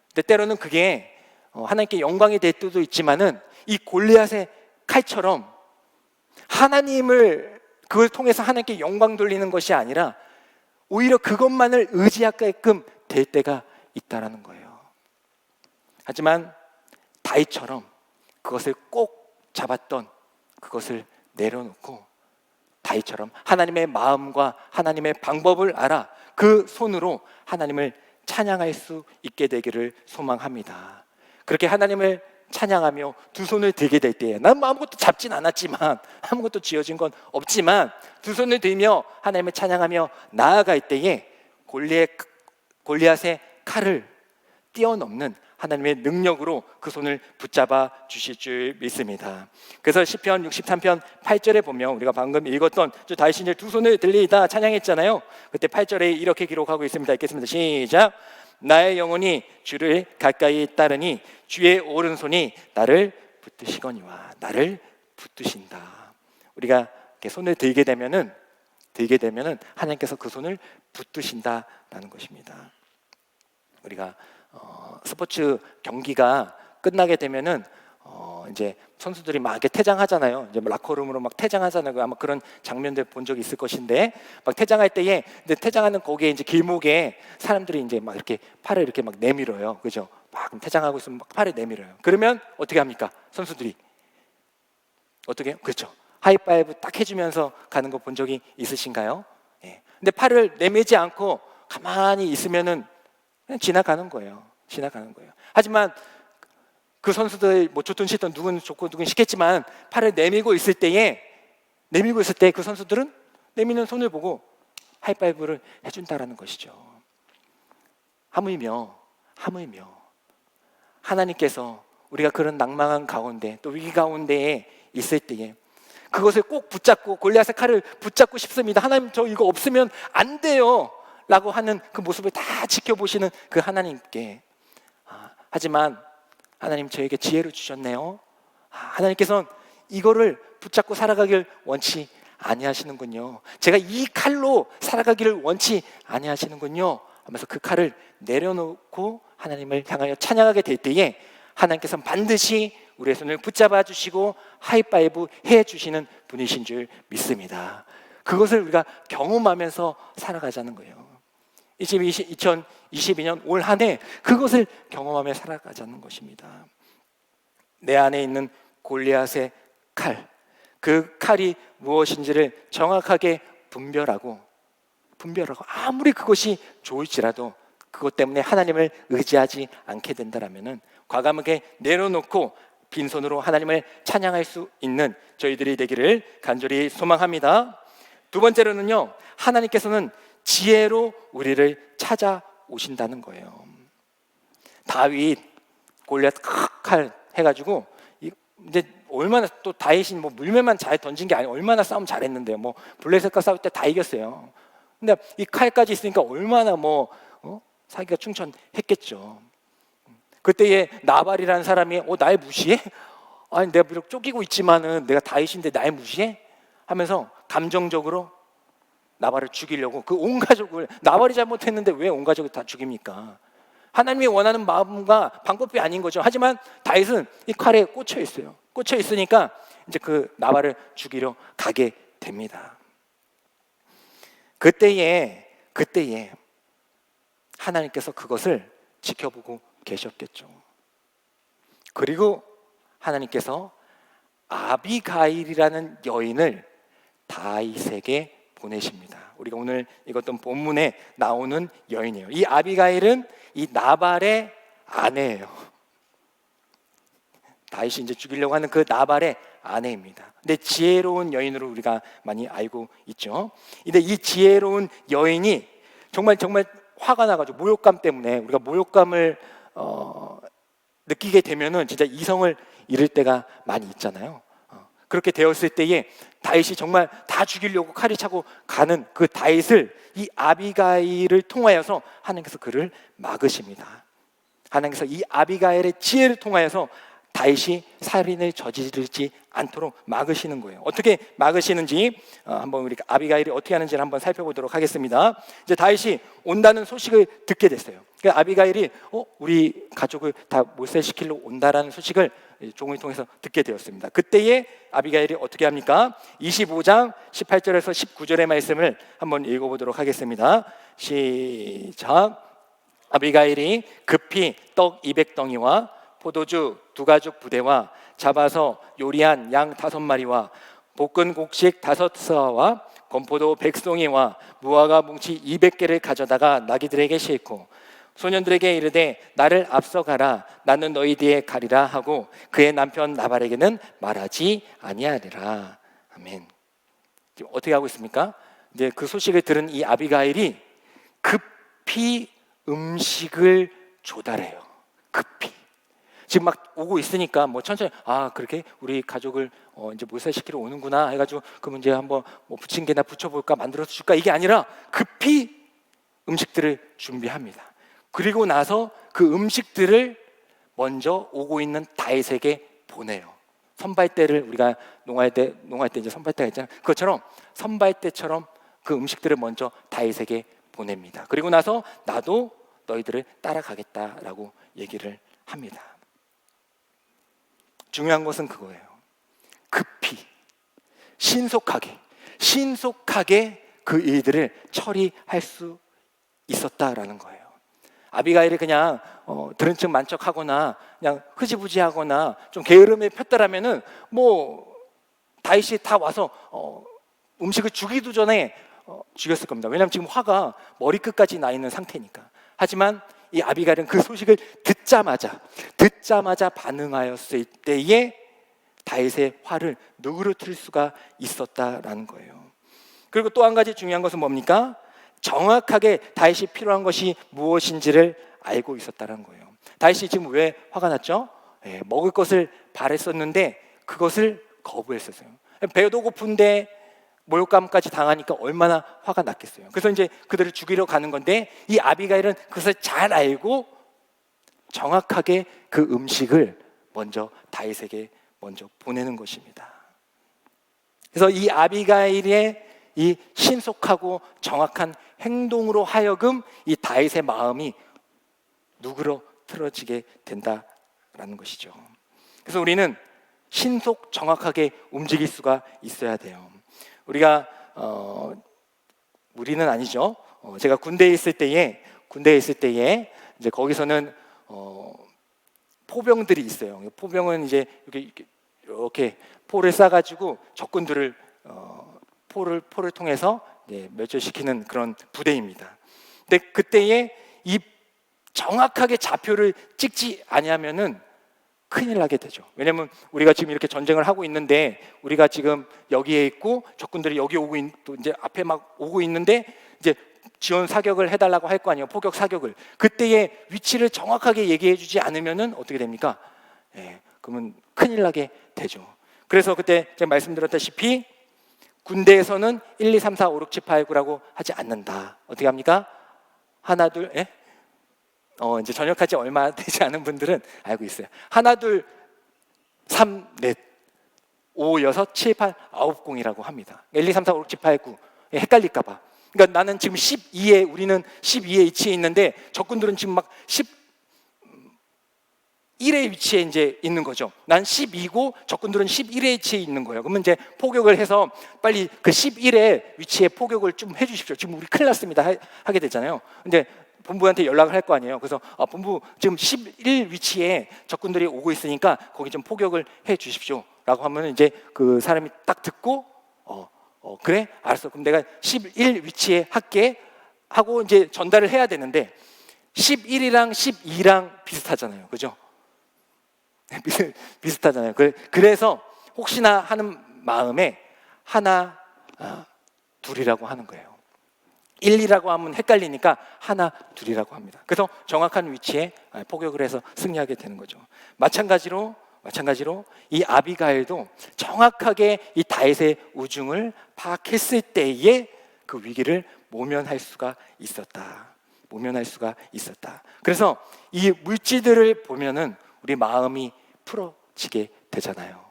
근데 때로는 그게 하나님께 영광이 될 때도 있지만은, 이 골리앗의 칼처럼 하나님을, 그걸 통해서 하나님께 영광 돌리는 것이 아니라 오히려 그것만을 의지하게끔 될 때가 있다라는 거예요. 하지만 다윗처럼 그것을 꼭 잡았던, 그것을 내려놓고 다윗처럼 하나님의 마음과 하나님의 방법을 알아 그 손으로 하나님을 찬양할 수 있게 되기를 소망합니다. 그렇게 하나님을 찬양하며 두 손을 들게 될 때에, 난 아무것도 잡진 않았지만, 아무것도 쥐어진 건 없지만 두 손을 들며 하나님을 찬양하며 나아갈 때에 골리앗의 칼을 뛰어넘는 하나님의 능력으로 그 손을 붙잡아 주실 줄 믿습니다. 그래서 시편 63편 8절에 보면, 우리가 방금 읽었던 저 다윗이 이제 두 손을 들리다 찬양했잖아요. 그때 8절에 이렇게 기록하고 있습니다. 읽겠습니다. 시작. 나의 영혼이 주를 가까이 따르니 주의 오른손이 나를 붙드시거니와. 나를 붙드신다. 우리가 이렇게 손을 들게 되면은 하나님께서 그 손을 붙드신다라는 것입니다. 우리가 스포츠 경기가 끝나게 되면은 이제 선수들이 막 이렇게 퇴장하잖아요. 이제 라커룸으로 막 퇴장하잖아요. 아마 그런 장면들 본 적이 있을 것인데, 막 퇴장할 때에, 근데 퇴장하는 거기에 이제 길목에 사람들이 이제 막 이렇게 팔을 이렇게 막 내밀어요. 그죠? 막 퇴장하고 있으면 막 팔을 내밀어요. 그러면 어떻게 합니까? 선수들이 어떻게 해요? 그렇죠. 하이파이브 딱 해주면서 가는 거 본 적이 있으신가요? 예. 근데 팔을 내밀지 않고 가만히 있으면은 그냥 지나가는 거예요. 하지만 그 선수들 뭐 좋든 싫든 누구는 좋고 누구는 싫겠지만 팔을 내밀고 있을 때에 그 선수들은 내미는 손을 보고 하이파이브를 해준다라는 것이죠. 하물며 하나님께서 우리가 그런 낭망한 가운데 또 위기 가운데에 있을 때에 그것을 꼭 붙잡고 골리앗의 칼을 붙잡고 싶습니다. 하나님 저 이거 없으면 안 돼요 라고 하는 그 모습을 다 지켜보시는 그 하나님께 하지만 하나님 저에게 지혜를 주셨네요. 하나님께서는 이거를 붙잡고 살아가길 원치 아니하시는군요. 제가 이 칼로 살아가기를 원치 아니하시는군요 하면서 그 칼을 내려놓고 하나님을 향하여 찬양하게 될 때에 하나님께서는 반드시 우리의 손을 붙잡아 주시고 하이파이브 해 주시는 분이신 줄 믿습니다. 그것을 우리가 경험하면서 살아가자는 거예요. 2022년 올 한 해 그것을 경험하며 살아가자는 것입니다. 내 안에 있는 골리앗의 칼, 그 칼이 무엇인지를 정확하게 분별하고 아무리 그것이 좋을지라도 그것 때문에 하나님을 의지하지 않게 된다라면은 과감하게 내려놓고 빈손으로 하나님을 찬양할 수 있는 저희들이 되기를 간절히 소망합니다. 두 번째로는요, 하나님께서는 지혜로 우리를 찾아오신다는 거예요. 다윗 골리앗 칼 해가지고 이제 얼마나 또 다윗이 뭐 물매만 잘 던진 게 아니고 얼마나 싸움 잘했는데요. 뭐 블레셋과 싸울 때 다 이겼어요. 근데 이 칼까지 있으니까 얼마나 사기가 충천했겠죠. 그때에 나발이라는 사람이 날 무시해? 아니 내가 비록 쫓기고 있지만은 내가 다윗인데 날 무시해? 하면서 감정적으로 나발을 죽이려고 그 온 가족을 나발이 잘못했는데 왜 온 가족을 다 죽입니까? 하나님이 원하는 마음과 방법이 아닌 거죠. 하지만 다윗은 이 칼에 꽂혀 있어요. 꽂혀 있으니까 이제 그 나발을 죽이려 가게 됩니다. 그때에 하나님께서 그것을 지켜보고 계셨겠죠. 그리고 하나님께서 아비가일이라는 여인을 다윗에게 보내십니다. 우리가 오늘 읽었던 본문에 나오는 여인이에요. 이 아비가일은 이 나발의 아내예요. 다윗이 이제 죽이려고 하는 그 나발의 아내입니다. 근데 지혜로운 여인으로 우리가 많이 알고 있죠. 근데 이 지혜로운 여인이 정말 화가 나가지고 모욕감 때문에 우리가 모욕감을 느끼게 되면은 진짜 이성을 잃을 때가 많이 있잖아요. 그렇게 되었을 때에 다윗이 정말 다 죽이려고 칼이 차고 가는 그 다윗을 이 아비가일을 통하여서 하나님께서 그를 막으십니다. 하나님께서 이 아비가일의 지혜를 통하여서 다윗이 살인을 저지르지 않도록 막으시는 거예요. 어떻게 막으시는지 한번 우리 아비가일이 어떻게 하는지를 한번 살펴보도록 하겠습니다. 이제 다윗이 온다는 소식을 듣게 됐어요. 그러니까 아비가일이 우리 가족을 다 몰살시키러 온다라는 소식을 종을 통해서 듣게 되었습니다. 그때에 아비가일이 어떻게 합니까? 25장 18절에서 19절의 말씀을 한번 읽어보도록 하겠습니다. 시작. 아비가일이 급히 떡 200덩이와 포도주 2가죽 부대와 잡아서 요리한 양 5마리와 볶은 곡식 5서와 건포도 100송이와 무화과 뭉치 200개를 가져다가 나귀들에게 싣고 소년들에게 이르되 나를 앞서가라 나는 너희 뒤에 가리라 하고 그의 남편 나발에게는 말하지 아니하리라. 아멘. 지금 어떻게 하고 있습니까? 이제 그 소식을 들은 이 아비가일이 급히 음식을 조달해요. 급히. 지금 막 오고 있으니까 뭐 천천히 그렇게 우리 가족을 이제 몰살시키러 오는구나 해가지고 그럼 이제 한번 뭐 부침개나 부쳐볼까 만들어서 줄까 이게 아니라 급히 음식들을 준비합니다. 그리고 나서 그 음식들을 먼저 오고 있는 다윗에게 보내요. 선발대를 우리가 농할 때 이제 선발대가 있잖아요. 그것처럼 선발대처럼 그 음식들을 먼저 다윗에게 보냅니다. 그리고 나서 나도 너희들을 따라가겠다라고 얘기를 합니다. 중요한 것은 그거예요. 급히 신속하게 그 일들을 처리할 수 있었다라는 거예요. 아비가일이 그냥 들은 척 만척하거나 그냥 흐지부지하거나 좀 게으름에 폈더라면은 뭐 다윗이 다 와서 음식을 주기도 전에 죽였을 겁니다. 왜냐하면 지금 화가 머리끝까지 나 있는 상태니까. 하지만 이 아비가일은 그 소식을 듣자마자 반응하였을 때에 다윗의 화를 누그러뜨릴 수가 있었다라는 거예요. 그리고 또 한 가지 중요한 것은 뭡니까? 정확하게 다윗이 필요한 것이 무엇인지를 알고 있었다는 거예요. 다윗이 지금 왜 화가 났죠? 먹을 것을 바랬었는데 그것을 거부했었어요. 배도 고픈데 모욕감까지 당하니까 얼마나 화가 났겠어요. 그래서 이제 그들을 죽이러 가는 건데 이 아비가일은 그것을 잘 알고 정확하게 그 음식을 먼저 다윗에게 먼저 보내는 것입니다. 그래서 이 아비가일의 이 신속하고 정확한 행동으로 하여금 이 다윗의 마음이 누그러뜨려지게 된다라는 것이죠. 그래서 우리는 신속 정확하게 움직일 수가 있어야 돼요. 우리는 아니죠. 제가 군대에 있을 때에 이제 거기서는 포병들이 있어요. 포병은 이제 이렇게 포를 쏴가지고 적군들을 포를 통해서 멸절시키는 그런 부대입니다. 근데 그때에 이 정확하게 좌표를 찍지 아니하면은 큰일 나게 되죠. 왜냐하면 우리가 지금 이렇게 전쟁을 하고 있는데 우리가 지금 여기에 있고 적군들이 여기 또 이제 앞에 막 오고 있는데 이제 지원 사격을 해달라고 할 거 아니에요. 포격 사격을. 그때의 위치를 정확하게 얘기해주지 않으면은 어떻게 됩니까? 그러면 큰일 나게 되죠. 그래서 그때 제가 말씀드렸다시피 군대에서는 1, 2, 3, 4, 5, 6, 7, 8, 9라고 하지 않는다. 어떻게 합니까? 하나, 둘, 이제 전역한 지 얼마 되지 않은 분들은 알고 있어요. 하나, 둘, 3, 넷, 5, 6, 7, 8, 9, 0이라고 합니다. 1, 2, 3, 4, 5, 6, 7, 8, 9 헷갈릴까 봐. 그러니까 나는 지금 12에 위치해 있는데 적군들은 지금 막 11의 위치에 이제 있는 거죠. 난 12고 적군들은 11의 위치에 있는 거예요. 그러면 이제 포격을 해서 빨리 그 11의 위치에 포격을 좀 해주십시오. 지금 우리 큰일 났습니다. 하게 되잖아요. 근데 본부한테 연락을 할 거 아니에요. 그래서 본부 지금 11 위치에 적군들이 오고 있으니까 거기 좀 포격을 해 주십시오. 라고 하면 이제 그 사람이 딱 듣고 그래? 알았어. 그럼 내가 11 위치에 할게 하고 이제 전달을 해야 되는데 11이랑 12랑 비슷하잖아요. 그죠? 비슷하잖아요. 그래서 혹시나 하는 마음에 하나, 둘이라고 하는 거예요. 1, 2라고 하면 헷갈리니까 하나, 둘이라고 합니다. 그래서 정확한 위치에 포격을 해서 승리하게 되는 거죠. 마찬가지로 이 아비가일도 정확하게 이 다윗의 우중을 파악했을 때에 그 위기를 모면할 수가 있었다. 그래서 이 물질들을 보면은 우리 마음이 풀어지게 되잖아요.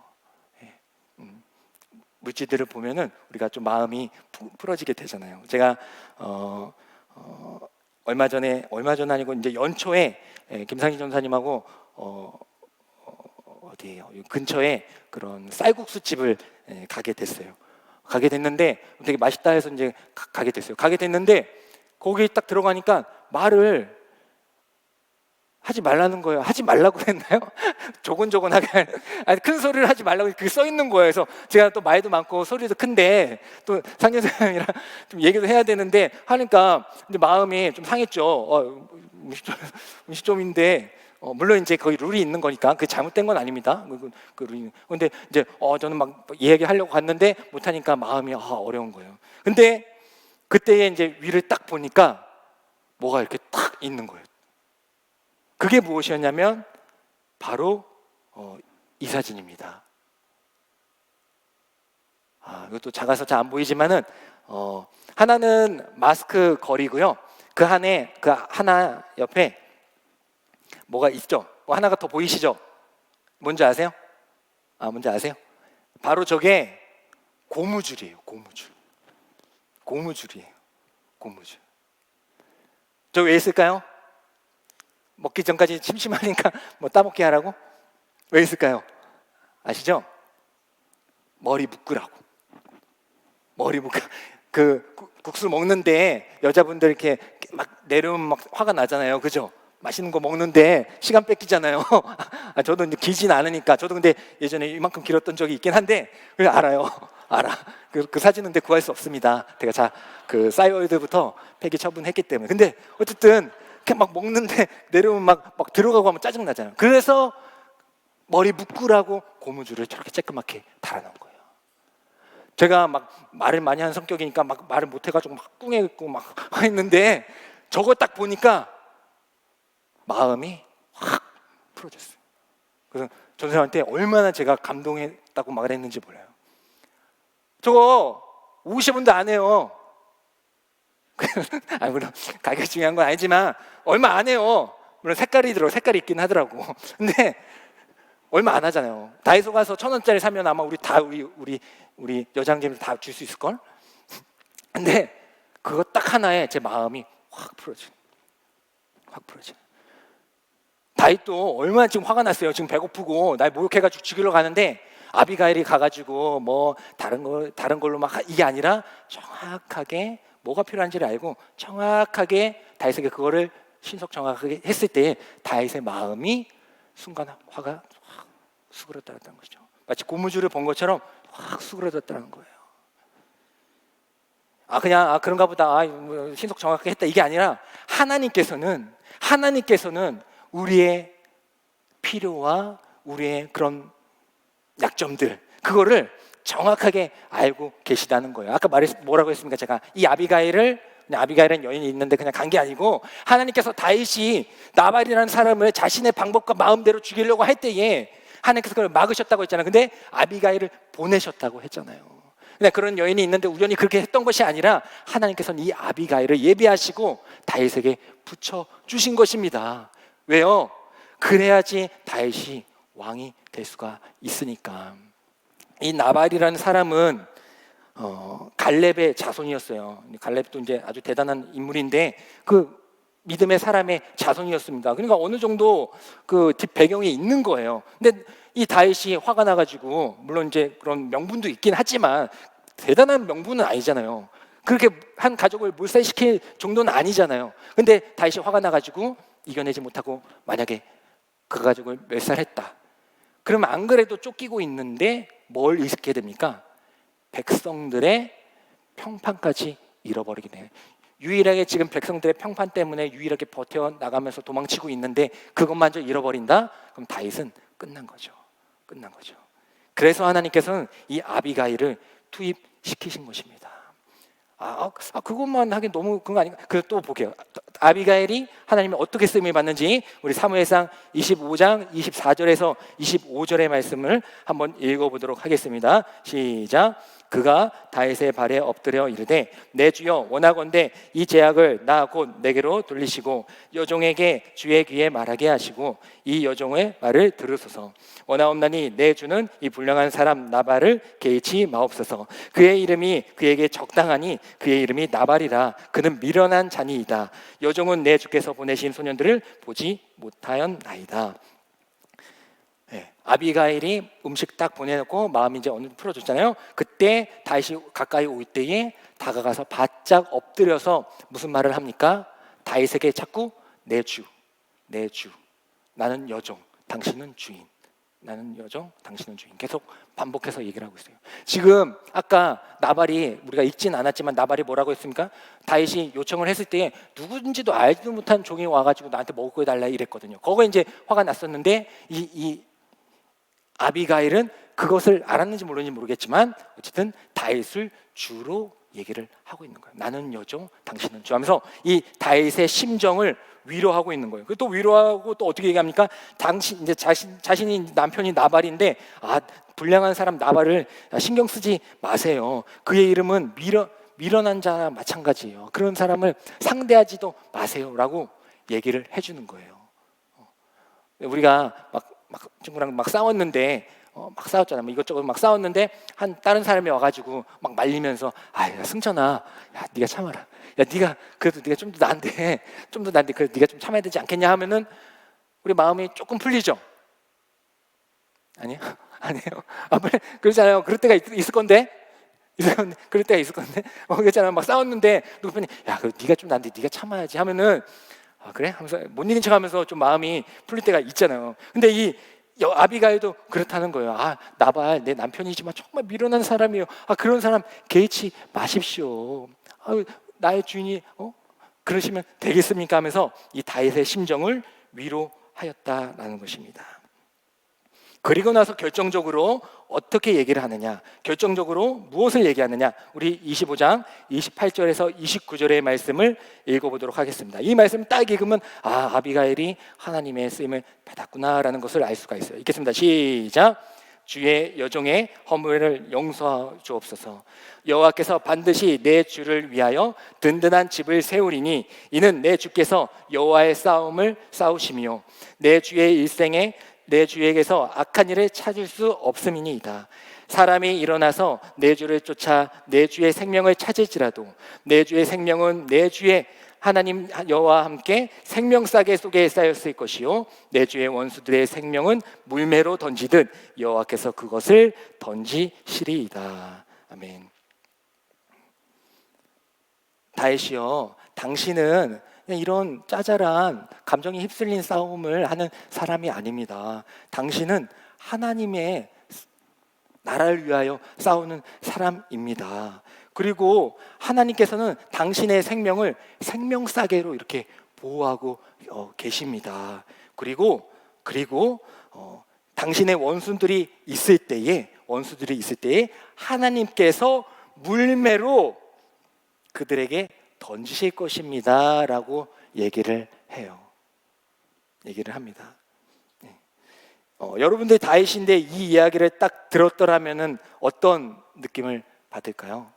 물질들을 보면은 우리가 좀 마음이 풀어지게 되잖아요. 제가 얼마 전 아니고 이제 연초에 김상희 전사님하고 어디에요? 근처에 그런 쌀국수 집을 가게 됐어요. 가게 됐는데 되게 맛있다 해서 이제 가게 됐어요. 가게 됐는데 거기 딱 들어가니까 말을 하지 말라는 거예요. 하지 말라고 했나요? 조곤조곤하게 큰 소리를 하지 말라고 그게 써 있는 거예요. 그래서 제가 또 말도 많고 소리도 큰데 또 상현 선생님이랑 좀 얘기도 해야 되는데 하니까 이제 마음이 좀 상했죠. 음식점인데 물론 이제 거기 룰이 있는 거니까 그 잘못된 건 아닙니다. 그 룰이. 근데 이제 저는 막 이야기하려고 갔는데 못하니까 마음이 어려운 거예요. 근데 그때에 이제 위를 딱 보니까 뭐가 이렇게 딱 있는 거예요. 그게 무엇이었냐면 바로 이 사진입니다. 이것도 작아서 잘 안 보이지만은 하나는 마스크 거리고요. 그 하나 옆에 뭐가 있죠? 하나가 더 보이시죠? 뭔지 아세요? 뭔지 아세요? 바로 저게 고무줄이에요. 고무줄이에요. 저 왜 있을까요? 먹기 전까지 심심하니까 뭐 따먹게 하라고? 왜 있을까요? 아시죠? 머리 묶으라고. 그 국수 먹는데 여자분들 이렇게 막 내려오면 막 화가 나잖아요. 그죠? 맛있는 거 먹는데 시간 뺏기잖아요. 저도 이제 길진 않으니까. 저도 근데 예전에 이만큼 길었던 적이 있긴 한데 알아. 그 사진은 근데 구할 수 없습니다. 제가 그 싸이월드부터 폐기 처분했기 때문에. 근데 어쨌든 이렇게 막 먹는데 내려오면 막 들어가고 하면 짜증 나잖아요. 그래서 머리 묶으라고 고무줄을 저렇게 쬐끄맣게 달아놓은 거예요. 제가 막 말을 많이 하는 성격이니까 막 말을 못해가지고 막 꿍해 있고 막 했는데 저거 딱 보니까 마음이 확 풀어졌어요. 그래서 전사한테 얼마나 제가 감동했다고 말을 했는지 몰라요. 저거 50원도 안 해요. 아, 물론 가격이 중요한 건 아니지만 얼마 안 해요. 물론 색깔이 있긴 하더라고. 근데 얼마 안 하잖아요. 다이소 가서 1,000원짜리 사면 아마 우리 여장님들 다 줄 수 있을 걸. 근데 그거 딱 하나에 제 마음이 확 풀어지는. 다윗도 얼마나 지금 화가 났어요. 지금 배고프고 날 모욕해가지고 죽이러 가는데 아비가일이 가가지고 뭐 다른 걸로 막 이게 아니라 정확하게 뭐가 필요한지를 알고 정확하게 다윗에게 그거를 신속 정확하게 했을 때 다윗의 마음이 순간 화가 확 수그러들었다는 것이죠. 마치 고무줄을 본 것처럼 확 수그러들었다는 거예요. 그냥 그런가 보다. 뭐 신속 정확하게 했다 이게 아니라 하나님께서는 우리의 필요와 우리의 그런 약점들 그거를 정확하게 알고 계시다는 거예요. 아까 뭐라고 했습니까? 제가 이 아비가일은 여인이 있는데 그냥 간 게 아니고 하나님께서 다윗이 나발이라는 사람을 자신의 방법과 마음대로 죽이려고 할 때에 하나님께서 그걸 막으셨다고 했잖아요. 근데 아비가일을 보내셨다고 했잖아요. 근데 그런 여인이 있는데 우연히 그렇게 했던 것이 아니라 하나님께서는 이 아비가일을 예비하시고 다윗에게 붙여주신 것입니다. 왜요? 그래야지 다윗이 왕이 될 수가 있으니까. 이 나발이라는 사람은 갈렙의 자손이었어요. 갈렙도 이제 아주 대단한 인물인데 그 믿음의 사람의 자손이었습니다. 그러니까 어느 정도 그 뒷 배경이 있는 거예요. 근데 이 다윗이 화가 나가지고 물론 이제 그런 명분도 있긴 하지만 대단한 명분은 아니잖아요. 그렇게 한 가족을 몰살시킬 정도는 아니잖아요. 근데 다윗이 화가 나가지고 이겨내지 못하고 만약에 그 가족을 멸살했다. 그러면 안 그래도 쫓기고 있는데 뭘 잃게 됩니까? 백성들의 평판까지 잃어버리게 돼요. 유일하게 지금 백성들의 평판 때문에 유일하게 버텨나가면서 도망치고 있는데 그것마저 잃어버린다? 그럼 다윗은 끝난 거죠. 그래서 하나님께서는 이 아비가일을 투입시키신 것입니다. 그것만 하긴 너무 그런 거 아닌가? 그래서 또 볼게요. 아비가일이 하나님이 어떻게 쓰임을 받는지 우리 사무엘상 25장 24절에서 25절의 말씀을 한번 읽어보도록 하겠습니다. 시작. 그가 다윗의 발에 엎드려 이르되 내 주여 원하건대 이 제약을 나 곧 내게로 돌리시고 여종에게 주의 귀에 말하게 하시고 이 여종의 말을 들으소서. 원하옵나니 내 주는 이 불량한 사람 나발을 개의치 마옵소서. 그의 이름이 그에게 적당하니 그의 이름이 나발이라. 그는 미련한 자니이다. 여종은 내 주께서 보내신 소년들을 보지 못하였나이다. 아비가일이 음식 딱 보내놓고 마음이 이제 어느 정도 풀어줬잖아요. 그때 다윗이 가까이 올 때에 다가가서 바짝 엎드려서 무슨 말을 합니까? 다윗에게 자꾸 내 주, 나는 여종, 당신은 주인. 나는 여종, 당신은 주인. 계속 반복해서 얘기를 하고 있어요. 지금 아까 나발이 우리가 읽진 않았지만 나발이 뭐라고 했습니까? 다윗이 요청을 했을 때 누군지도 알지도 못한 종이 와가지고 나한테 먹을 거 해달라 이랬거든요. 거기에 이제 화가 났었는데 이 아비가일은 그것을 알았는지 모르는지 모르겠지만 어쨌든 다윗을 주로 얘기를 하고 있는 거예요. 나는 여종, 당신은 주 하면서 이 다윗의 심정을 위로하고 있는 거예요. 또 위로하고 또 어떻게 얘기합니까? 당신 이제 자신이 남편이 나발인데 불량한 사람 나발을 신경 쓰지 마세요. 그의 이름은 미련한 자나 마찬가지예요. 그런 사람을 상대하지도 마세요라고 얘기를 해주는 거예요. 우리가 친구랑 막 싸웠는데 막 싸웠잖아. 뭐 이것저것 막 싸웠는데 다른 사람이 와가지고 막 말리면서 야 승천아, 야 네가 참아라. 야 네가 좀 더 나은데 그래도 네가 좀 참아야 되지 않겠냐 하면은 우리 마음이 조금 풀리죠. 아니에요. 그렇잖아요. 그럴 때가 있을 건데. 그럴 때가 있을 건데. 그랬잖아요. 막 싸웠는데 누구 편이 네가 좀 나은데 네가 참아야지 하면은 그래? 하면서 못 이긴 척하면서 좀 마음이 풀릴 때가 있잖아요. 근데 이 아비가일도 그렇다는 거예요. 나발 내 남편이지만 정말 미련한 사람이에요. 그런 사람 개의치 마십시오. 나의 주인이 그러시면 되겠습니까? 하면서 이 다윗의 심정을 위로하였다라는 것입니다. 그리고 나서 결정적으로 어떻게 얘기를 하느냐, 결정적으로 무엇을 얘기하느냐, 우리 25장 28절에서 29절의 말씀을 읽어보도록 하겠습니다. 이 말씀 딱 읽으면 아비가일이 하나님의 쓰임을 받았구나라는 것을 알 수가 있어요. 읽겠습니다. 시작. 주의 여종의 허물을 용서하 주옵소서. 여호와께서 반드시 내 주를 위하여 든든한 집을 세우리니 이는 내 주께서 여호와의 싸움을 싸우시며 내 주의 일생에 내 주에게서 악한 일을 찾을 수 없음이니이다. 사람이 일어나서 내 주를 쫓아 내 주의 생명을 찾을지라도 내 주의 생명은 내 주의 하나님 여호와와 함께 생명싸개 속에 쌓였을 것이요 내 주의 원수들의 생명은 물매로 던지듯 여호와께서 그것을 던지시리이다. 아멘. 다윗이여, 당신은 이런 짜잘한 감정이 휩쓸린 싸움을 하는 사람이 아닙니다. 당신은 하나님의 나라를 위하여 싸우는 사람입니다. 그리고 하나님께서는 당신의 생명을 생명싸개로 이렇게 보호하고 계십니다. 그리고 당신의 원수들이 있을 때에 하나님께서 물매로 그들에게 던지실 것입니다 라고 얘기를 합니다. 여러분들 다윗인데 이 이야기를 딱 들었더라면 어떤 느낌을 받을까요?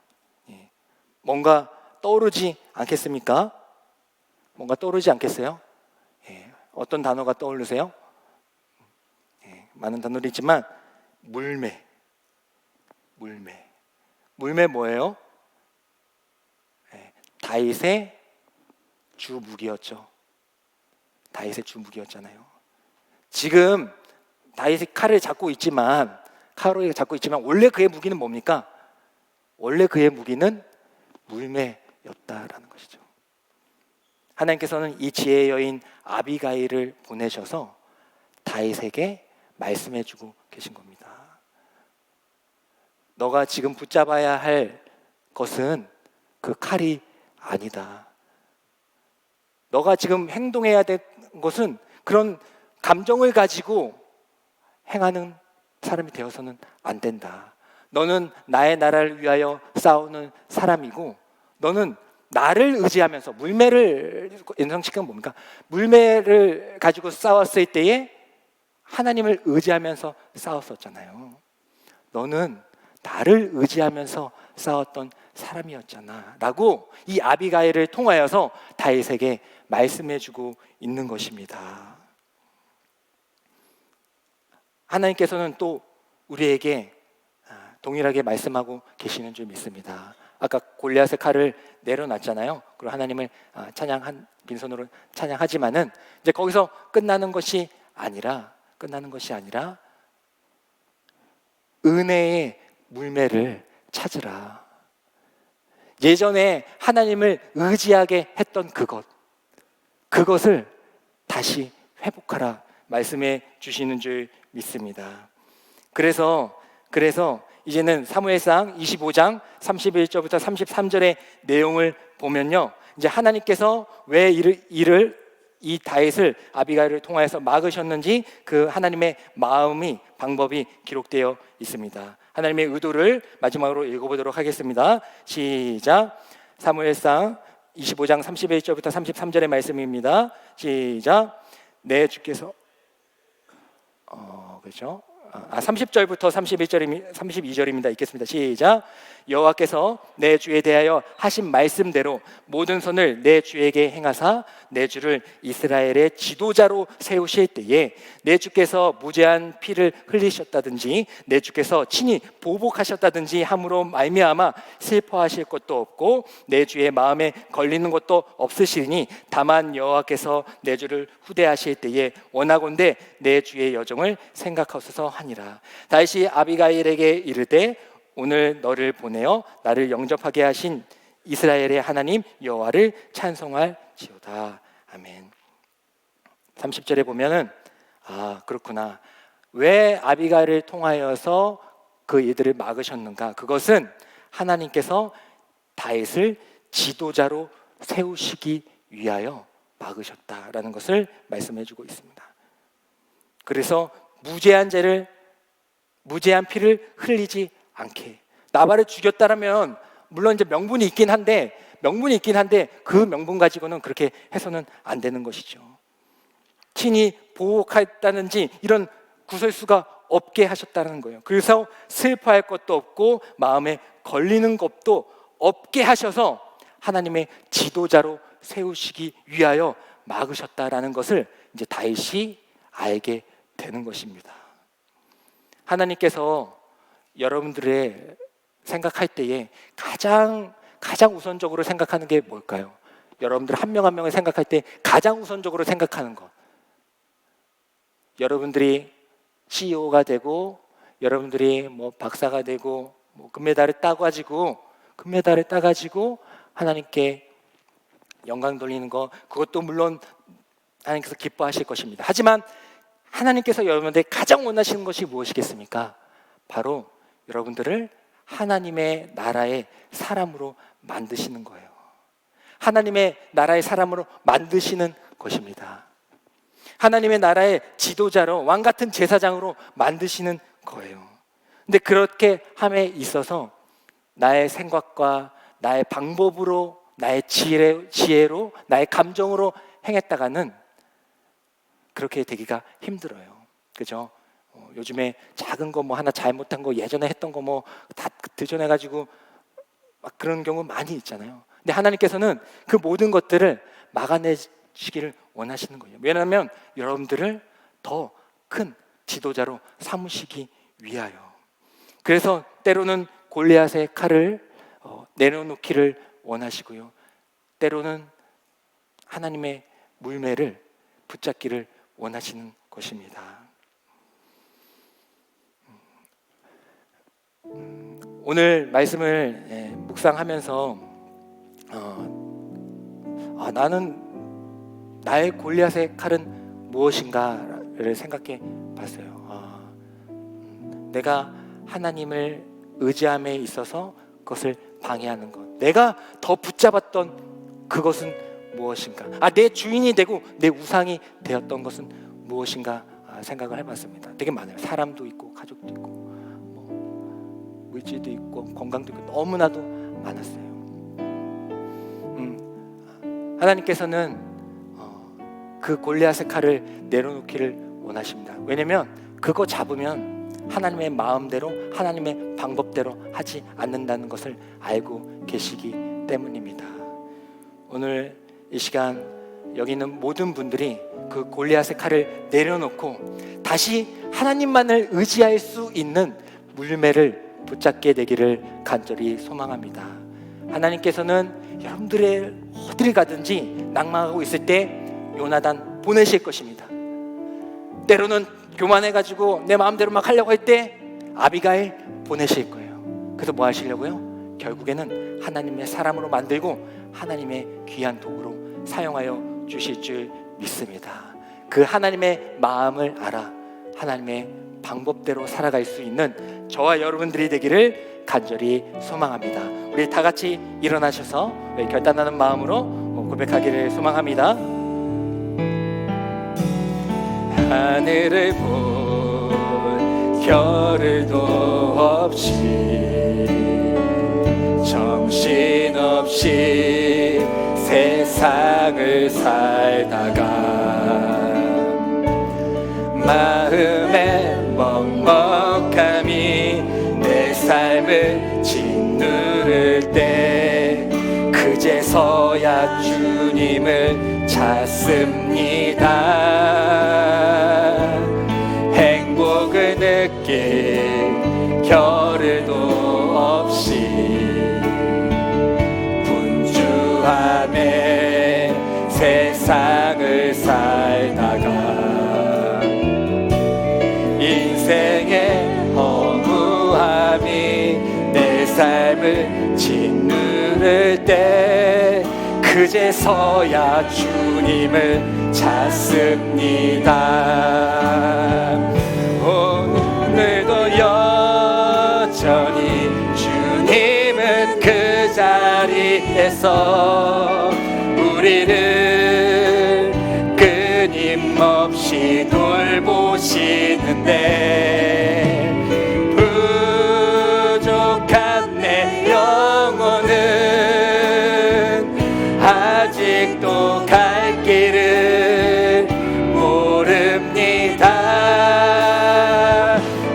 뭔가 떠오르지 않겠습니까? 뭔가 떠오르지 않겠어요? 어떤 단어가 떠오르세요? 많은 단어들이 있지만 물매 뭐예요? 다윗의 주무기였죠. 다윗의 주무기였잖아요. 지금 다윗이 칼을 잡고 있지만 원래 그의 무기는 뭡니까? 원래 그의 무기는 물매였다라는 것이죠. 하나님께서는 이 지혜의 여인 아비가일을 보내셔서 다윗에게 말씀해주고 계신 겁니다. 너가 지금 붙잡아야 할 것은 그 칼이 아니다. 너가 지금 행동해야 될 것은 그런 감정을 가지고 행하는 사람이 되어서는 안 된다. 너는 나의 나라를 위하여 싸우는 사람이고 너는 나를 의지하면서 물매를 연상시키면 뭡니까? 물매를 가지고 싸웠을 때에 하나님을 의지하면서 싸웠었잖아요. 너는 나를 의지하면서 싸웠던 사람이었잖아 라고 이 아비가일을 통하여서 다윗에게 말씀해주고 있는 것입니다. 하나님께서는 또 우리에게 동일하게 말씀하고 계시는 줄 믿습니다. 아까 골리앗의 칼을 내려놨잖아요. 그리고 하나님을 빈손으로 찬양하지만은 이제 거기서 끝나는 것이 아니라 은혜의 물매를 찾으라. 예전에 하나님을 의지하게 했던 그것을 다시 회복하라 말씀해 주시는 줄 믿습니다. 그래서 이제는 사무엘상 25장 31절부터 33절의 내용을 보면요, 이제 하나님께서 왜 이 다윗을 아비가일을 통하여서 막으셨는지 그 하나님의 방법이 기록되어 있습니다. 하나님의 의도를 마지막으로 읽어보도록 하겠습니다. 시작. 사무엘상 25장 31절부터 33절의 말씀입니다. 시작. 내 주께서 30절부터 32절입니다. 읽겠습니다. 시작. 여호와께서 내 주에 대하여 하신 말씀대로 모든 선을 내 주에게 행하사 내 주를 이스라엘의 지도자로 세우실 때에 내 주께서 무죄한 피를 흘리셨다든지 내 주께서 친히 보복하셨다든지 함으로 말미암아 슬퍼하실 것도 없고 내 주의 마음에 걸리는 것도 없으시니 다만 여호와께서 내 주를 후대하실 때에 원하건대 내 주의 여정을 생각하소서 하니라. 다윗이 아비가일에게 이르되 오늘 너를 보내어 나를 영접하게 하신 이스라엘의 하나님 여호와를 찬송할지어다. 아멘. 30절에 보면은 그렇구나. 왜 아비가일을 통하여서 그 이들을 막으셨는가? 그것은 하나님께서 다윗을 지도자로 세우시기 위하여 막으셨다라는 것을 말씀해 주고 있습니다. 그래서 무죄한 피를 흘리지 않게, 나발을 죽였다라면 물론 이제 명분이 있긴 한데 그 명분 가지고는 그렇게 해서는 안 되는 것이죠. 친히 보호했다든지 이런 구설수가 없게 하셨다는 거예요. 그래서 슬퍼할 것도 없고 마음에 걸리는 것도 없게 하셔서 하나님의 지도자로 세우시기 위하여 막으셨다라는 것을 이제 다윗이 알게 되는 것입니다. 하나님께서 여러분들의 생각할 때에 가장 우선적으로 생각하는 게 뭘까요? 여러분들 한 명 한 명을 생각할 때 가장 우선적으로 생각하는 것, 여러분들이 CEO가 되고 여러분들이 뭐 박사가 되고 뭐 금메달을 따가지고 하나님께 영광 돌리는 거, 그것도 물론 하나님께서 기뻐하실 것입니다. 하지만 하나님께서 여러분들이 가장 원하시는 것이 무엇이겠습니까? 바로 여러분들을 하나님의 나라의 사람으로 만드시는 거예요. 하나님의 나라의 사람으로 만드시는 것입니다. 하나님의 나라의 지도자로, 왕 같은 제사장으로 만드시는 거예요. 근데 그렇게 함에 있어서 나의 생각과 나의 방법으로, 나의 지혜로, 나의 감정으로 행했다가는 그렇게 되기가 힘들어요. 그죠? 요즘에 작은 거 뭐 하나 잘못한 거, 예전에 했던 거 뭐 다 드러내가지고 막 그런 경우 많이 있잖아요. 근데 하나님께서는 그 모든 것들을 막아내시기를 원하시는 거예요. 왜냐하면 여러분들을 더 큰 지도자로 삼으시기 위하여. 그래서 때로는 골리앗의 칼을 내려놓기를 원하시고요, 때로는 하나님의 물매를 붙잡기를 원하시는 것입니다. 오늘 말씀을 묵상하면서 나는 나의 골리앗의 칼은 무엇인가를 생각해 봤어요. 내가 하나님을 의지함에 있어서 그것을 방해하는 것, 내가 더 붙잡았던 그것은 무엇인가, 내 주인이 되고 내 우상이 되었던 것은 무엇인가 생각을 해봤습니다. 되게 많아요. 사람도 있고 가족도 있고 뭐 물질도 있고 건강도 있고 너무나도 많았어요. 하나님께서는 그 골리앗의 칼을 내려놓기를 원하십니다. 왜냐하면 그거 잡으면 하나님의 마음대로, 하나님의 방법대로 하지 않는다는 것을 알고 계시기 때문입니다. 오늘 이 시간 여기 있는 모든 분들이 그 골리앗의 칼을 내려놓고 다시 하나님만을 의지할 수 있는 물매를 붙잡게 되기를 간절히 소망합니다. 하나님께서는 여러분들의 어디를 가든지 낭망하고 있을 때 요나단 보내실 것입니다. 때로는 교만해가지고 내 마음대로 막 하려고 할 때 아비가일 보내실 거예요. 그래서 뭐 하시려고요? 결국에는 하나님의 사람으로 만들고 하나님의 귀한 도구로 사용하여 주실 줄 믿습니다. 그 하나님의 마음을 알아 하나님의 방법대로 살아갈 수 있는 저와 여러분들이 되기를 간절히 소망합니다. 우리 다 같이 일어나셔서 결단하는 마음으로 고백하기를 소망합니다. 하늘을 본 겨를도 없이 정신없이 세상을 살다가 마음의 먹먹함이 내 삶을 짓누를 때 그제서야 주님을 찾습니다. 행복을 느낄 겨를도 없이 분주함에 세상을 살다가 인생의 허무함이 내 삶을 짓누를 때 그제서야 주님을 찾습니다. 오늘도 여전히 주님은 그 자리에서 우리를 끊임없이 돌보시는데 부족한 내 영혼은 아직도 갈 길을 모릅니다.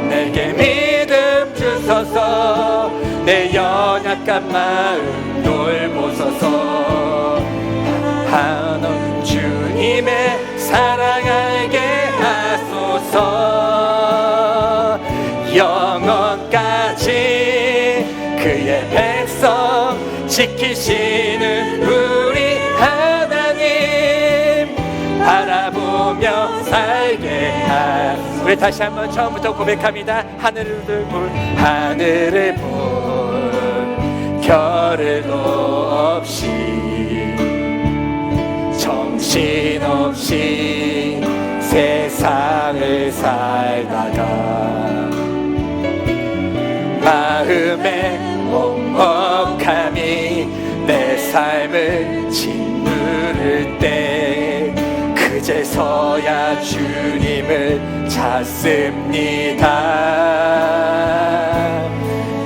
내게 믿음 주소서, 내 연약한 마음 돌보소서. 한없는 주님의 사랑 알게 하소서. 영원까지 그의 백성 지키시는 우리 하나님 바라보며 살게 하소서. 우리 다시 한번 처음부터 고백합니다. 하늘을 본 겨를도 없이 정신없이 세상을 살다가 마음의 먹먹함이 내 삶을 짓누를 때 그제서야 주님을 찾습니다.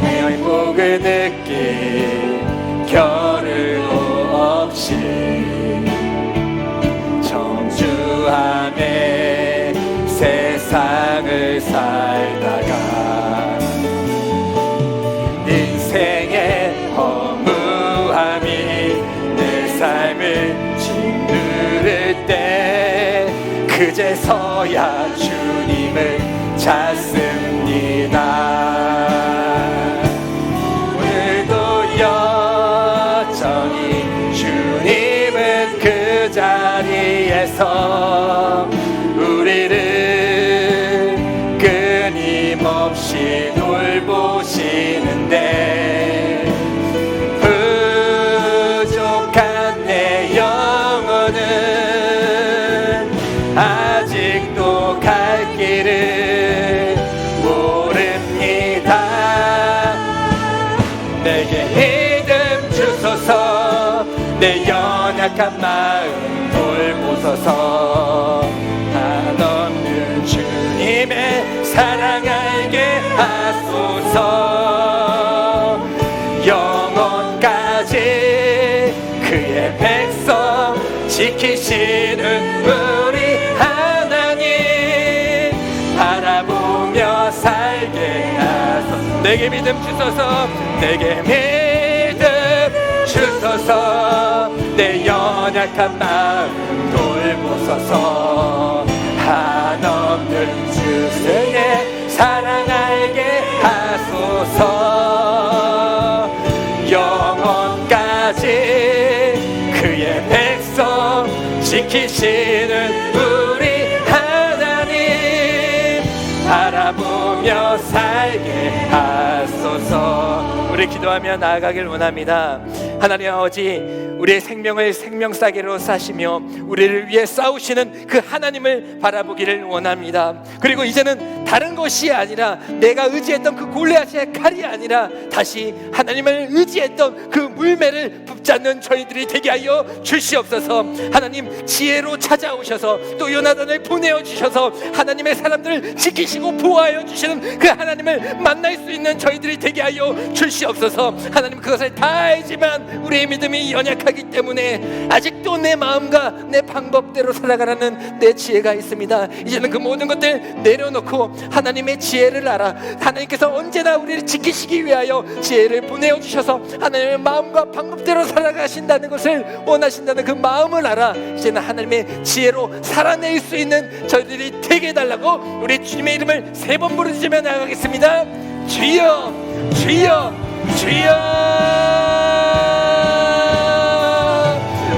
내 행복을 느낄 겨를도 없이 정주함에 세상을 살다가 인생의 허무함이 내 삶을 짓누를 때 그제서야 주님을 찾습니다. 오늘도 여전히 주님은 그 자리에서 우리를 끊임없이 돌보시는데 부족한 내 영혼은 아직도 갈 길을 모릅니다. 내게 믿음 주소서, 내 연약한 마음 돌보소서. 한없는 주님의 사랑 알게 하소서. 영원까지 그의 백성 지키시는 우리 하나님 바라보며 살게 하소서. 내게 믿음 주소서, 내게 믿음 주소서. 내 연약한 마음 돌보소서. 한없는 주승의 사랑 알게 하소서. 영원까지 그의 백성 지키시는 우리 하나님 바라보며 살게 하소서. 우리 기도하며 나아가길 원합니다. 하나님 아버지, 우리의 생명을 생명싸개로 사시며 우리를 위해 싸우시는 그 하나님을 바라보기를 원합니다. 그리고 이제는 다른 것이 아니라 내가 의지했던 그 골리앗의 칼이 아니라 다시 하나님을 의지했던 그 물매를 붙잡는 저희들이 되게 하여 주시옵소서. 하나님 지혜로 찾아오셔서 또 요나단을 보내어 주셔서 하나님의 사람들을 지키시고 보호하여 주시는 그 하나님을 만날 수 있는 저희들이 되게 하여 주시옵소서. 하나님 그것을 다 알지만 우리의 믿음이 연약하기 때문에 아직도 내 마음과 내 방법대로 살아가라는 내 지혜가 있습니다. 이제는 그 모든 것들 내려놓고 하나님의 지혜를 알아 하나님께서 언제나 우리를 지키시기 위하여 지혜를 보내어 주셔서 하나님의 마음과 방법대로 살아가신다는 것을 원하신다는 그 마음을 알아 이제는 하나님의 지혜로 살아낼 수 있는 저희들이 되게 해달라고 우리 주님의 이름을 3번 부르짖으며 나가겠습니다. 주여 주여 주여.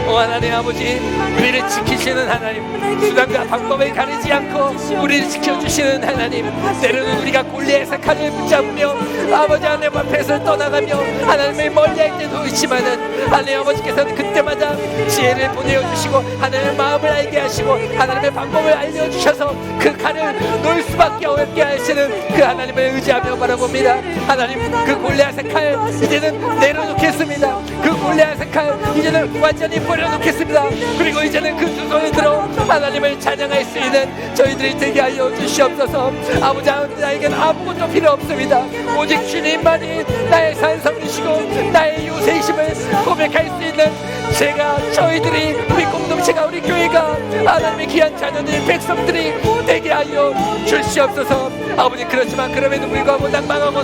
오 하나님 아버지, 우리를 지키시는 하나님, 수단과 방법을 가리지 않고 우리를 지켜주시는 하나님, 때로는 우리가 골리앗의 칼을 붙잡으며 아버지 하나님 앞에서 떠나가며 하나님을 멀리할 때도 있지만은 하나님 아버지께서는 그때마다 지혜를 보내어주시고 하나님의 마음을 알게 하시고 하나님의 방법을 알려주셔서 그 칼을 놓을 수밖에 없게 하시는 그 하나님을 의지하며 바라봅니다. 하나님, 그 골리앗의 칼 이제는 내려놓겠습니다. 그 골리앗의 칼 이제는 완전히 버려놓겠습니다. 그리고 이제는 그 두 손을 들어 하나님을 찬양할 수 있는 저희들이 되게 하여 주시옵소서. 아버지 나에게는 아무것도 필요 없습니다. 오직 주님만이 나의 산성이시고 나의 요새이심을 고백할 수 있는 저희들이 우리 공동체가 우리 교회가 하나님의 귀한 자녀들 백성들이 되게 하여 주시옵소서. 아버지 그렇지만 그럼에도 불구하고 낭망하고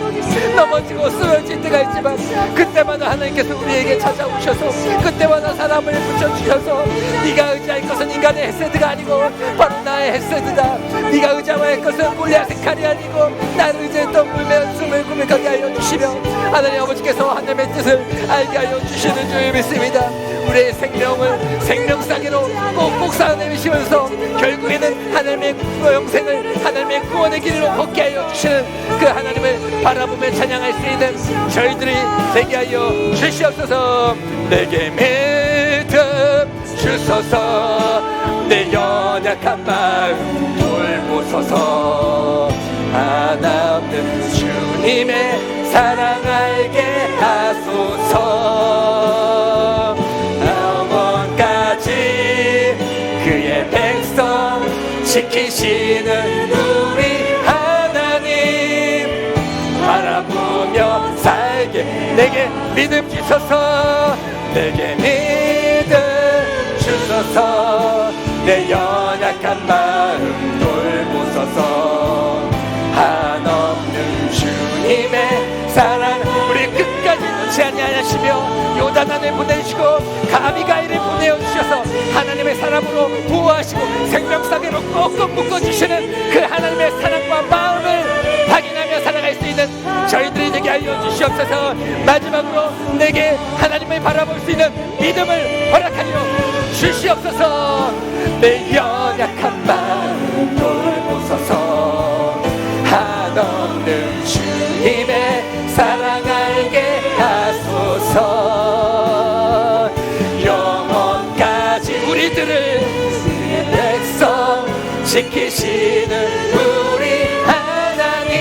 넘어지고 쓰러질 때가 있지만 그때마다 하나님께서 우리에게 찾아오셔서 그때마다 사람을 붙여주셔서 네가 의지할 것은 인간의 헤세드가 아니고 바로 나의 헤세드다. 네가 의지할 것은 골리앗의 칼이 아니고 나를 의지했던 물매 숨을 고백하게 하여 주시며 하나님 아버지께서 하나님의 뜻을 알게 하여 주시는 줄 믿습니다. 우리의 생명을 생명싸기로 꼭꼭 쌓아내시면서 결국에는 하나님의 영생을 하나님의 구원의 길로 걷게 하여 주시는 그 하나님을 바라보며 찬양할 수 있는 저희들이 되게 하여 주시옵소서. 내게 믿음 주소서. 내 연약한 마음 돌보소서. 하나 없는 주님의 사랑 알게 하소서. 영원까지 그의 백성 지키시는 우리 하나님 바라보며 살게 내게 믿음 주소서. 내게 믿음 주소서. 내 연약한 마음 돌보소서. 한없는 주님의 사랑 우리 끝까지 놓지 아니하시며 요단안을 보내주시고 아비가일을 보내어 주셔서 하나님의 사람으로 보호하시고 생명사계로 꼭꼭 묶어주시는 그 하나님의 사랑과 마음을 확인하며 살아갈 수 있는 저희들이 되게 알려 주시옵소서. 마지막으로 내게 하나님을 바라볼 수 있는 믿음을 허락하여 주시옵소서. 내 연약한 마음 돌보소서. 한없는 주님의 사랑 알게 하소서. 영원까지 우리들을 그의 백성 지키시는 우리 하나님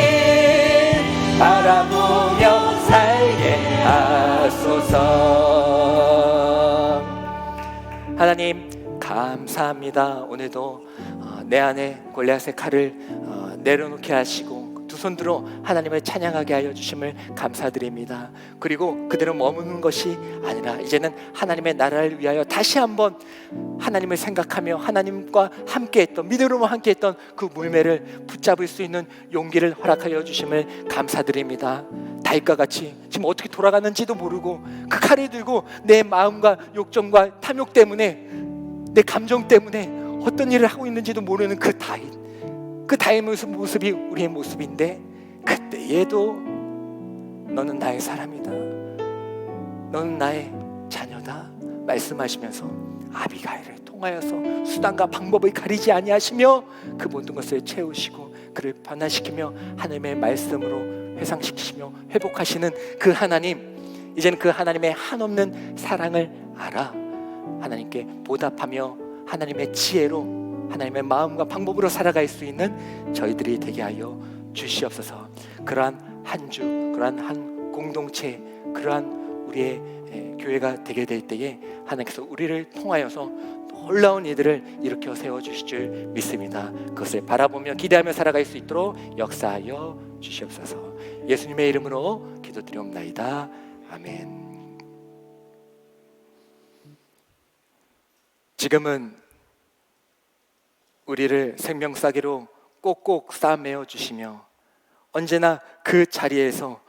바라보며 살게 하소서. 하나님 감사합니다. 오늘도 내 안에 골리앗의 칼을 내려놓게 하시고 두 손들어 하나님을 찬양하게 하여 주심을 감사드립니다. 그리고 그대로 머무는 것이 아니라 이제는 하나님의 나라를 위하여 다시 한번 하나님을 생각하며 하나님과 함께했던 믿음으로 함께했던 그 물매를 붙잡을 수 있는 용기를 허락하여 주심을 감사드립니다. 다윗과 같이 지금 어떻게 돌아가는지도 모르고 그 칼을 들고 내 마음과 욕정과 탐욕 때문에 내 감정 때문에 어떤 일을 하고 있는지도 모르는 그 다윗, 그 다윗 모습이 우리의 모습인데 그때에도 너는 나의 사람이다, 너는 나의 자녀다 말씀하시면서 아비가일을 통하여서 수단과 방법을 가리지 아니하시며 그 모든 것을 채우시고 그를 변화시키며 하나님의 말씀으로 회상시키시며 회복하시는 그 하나님, 이제는 그 하나님의 한없는 사랑을 알아 하나님께 보답하며 하나님의 지혜로 하나님의 마음과 방법으로 살아갈 수 있는 저희들이 되게 하여 주시옵소서. 그러한 한 주, 그러한 한 공동체, 그러한 우리의 교회가 되게 될 때에 하나님께서 우리를 통하여서 놀라운 이들을 일으켜 세워주실 줄 믿습니다. 그것을 바라보며 기대하며 살아갈 수 있도록 역사하여 주시옵소서. 예수님의 이름으로 기도드리옵나이다. 아멘. 지금은 우리를 생명싸개로 꼭꼭 싸매어 주시며 언제나 그 자리에서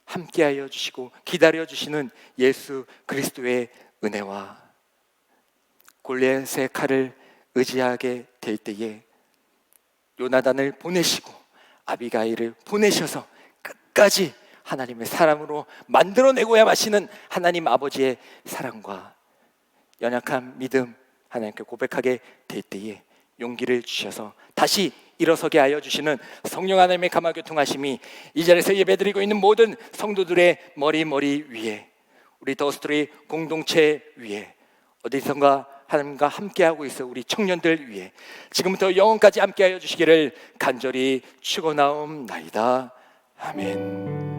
함께하여 주시고 기다려 주시는 예수 그리스도의 은혜와 골리앗의 칼을 의지하게 될 때에 요나단을 보내시고 아비가일을 보내셔서 끝까지 하나님의 사람으로 만들어내고야 마시는 하나님 아버지의 사랑과 연약한 믿음 하나님께 고백하게 될 때에 용기를 주셔서 다시 일어서게 하여 주시는 성령 하나님의 감화교통하심이 이 자리에서 예배드리고 있는 모든 성도들의 머리 위에, 우리 더스토리 공동체 위에, 어디선가 하나님과 함께하고 있어 우리 청년들 위에 지금부터 영원까지 함께하여 주시기를 간절히 축원하옵나이다. 아멘.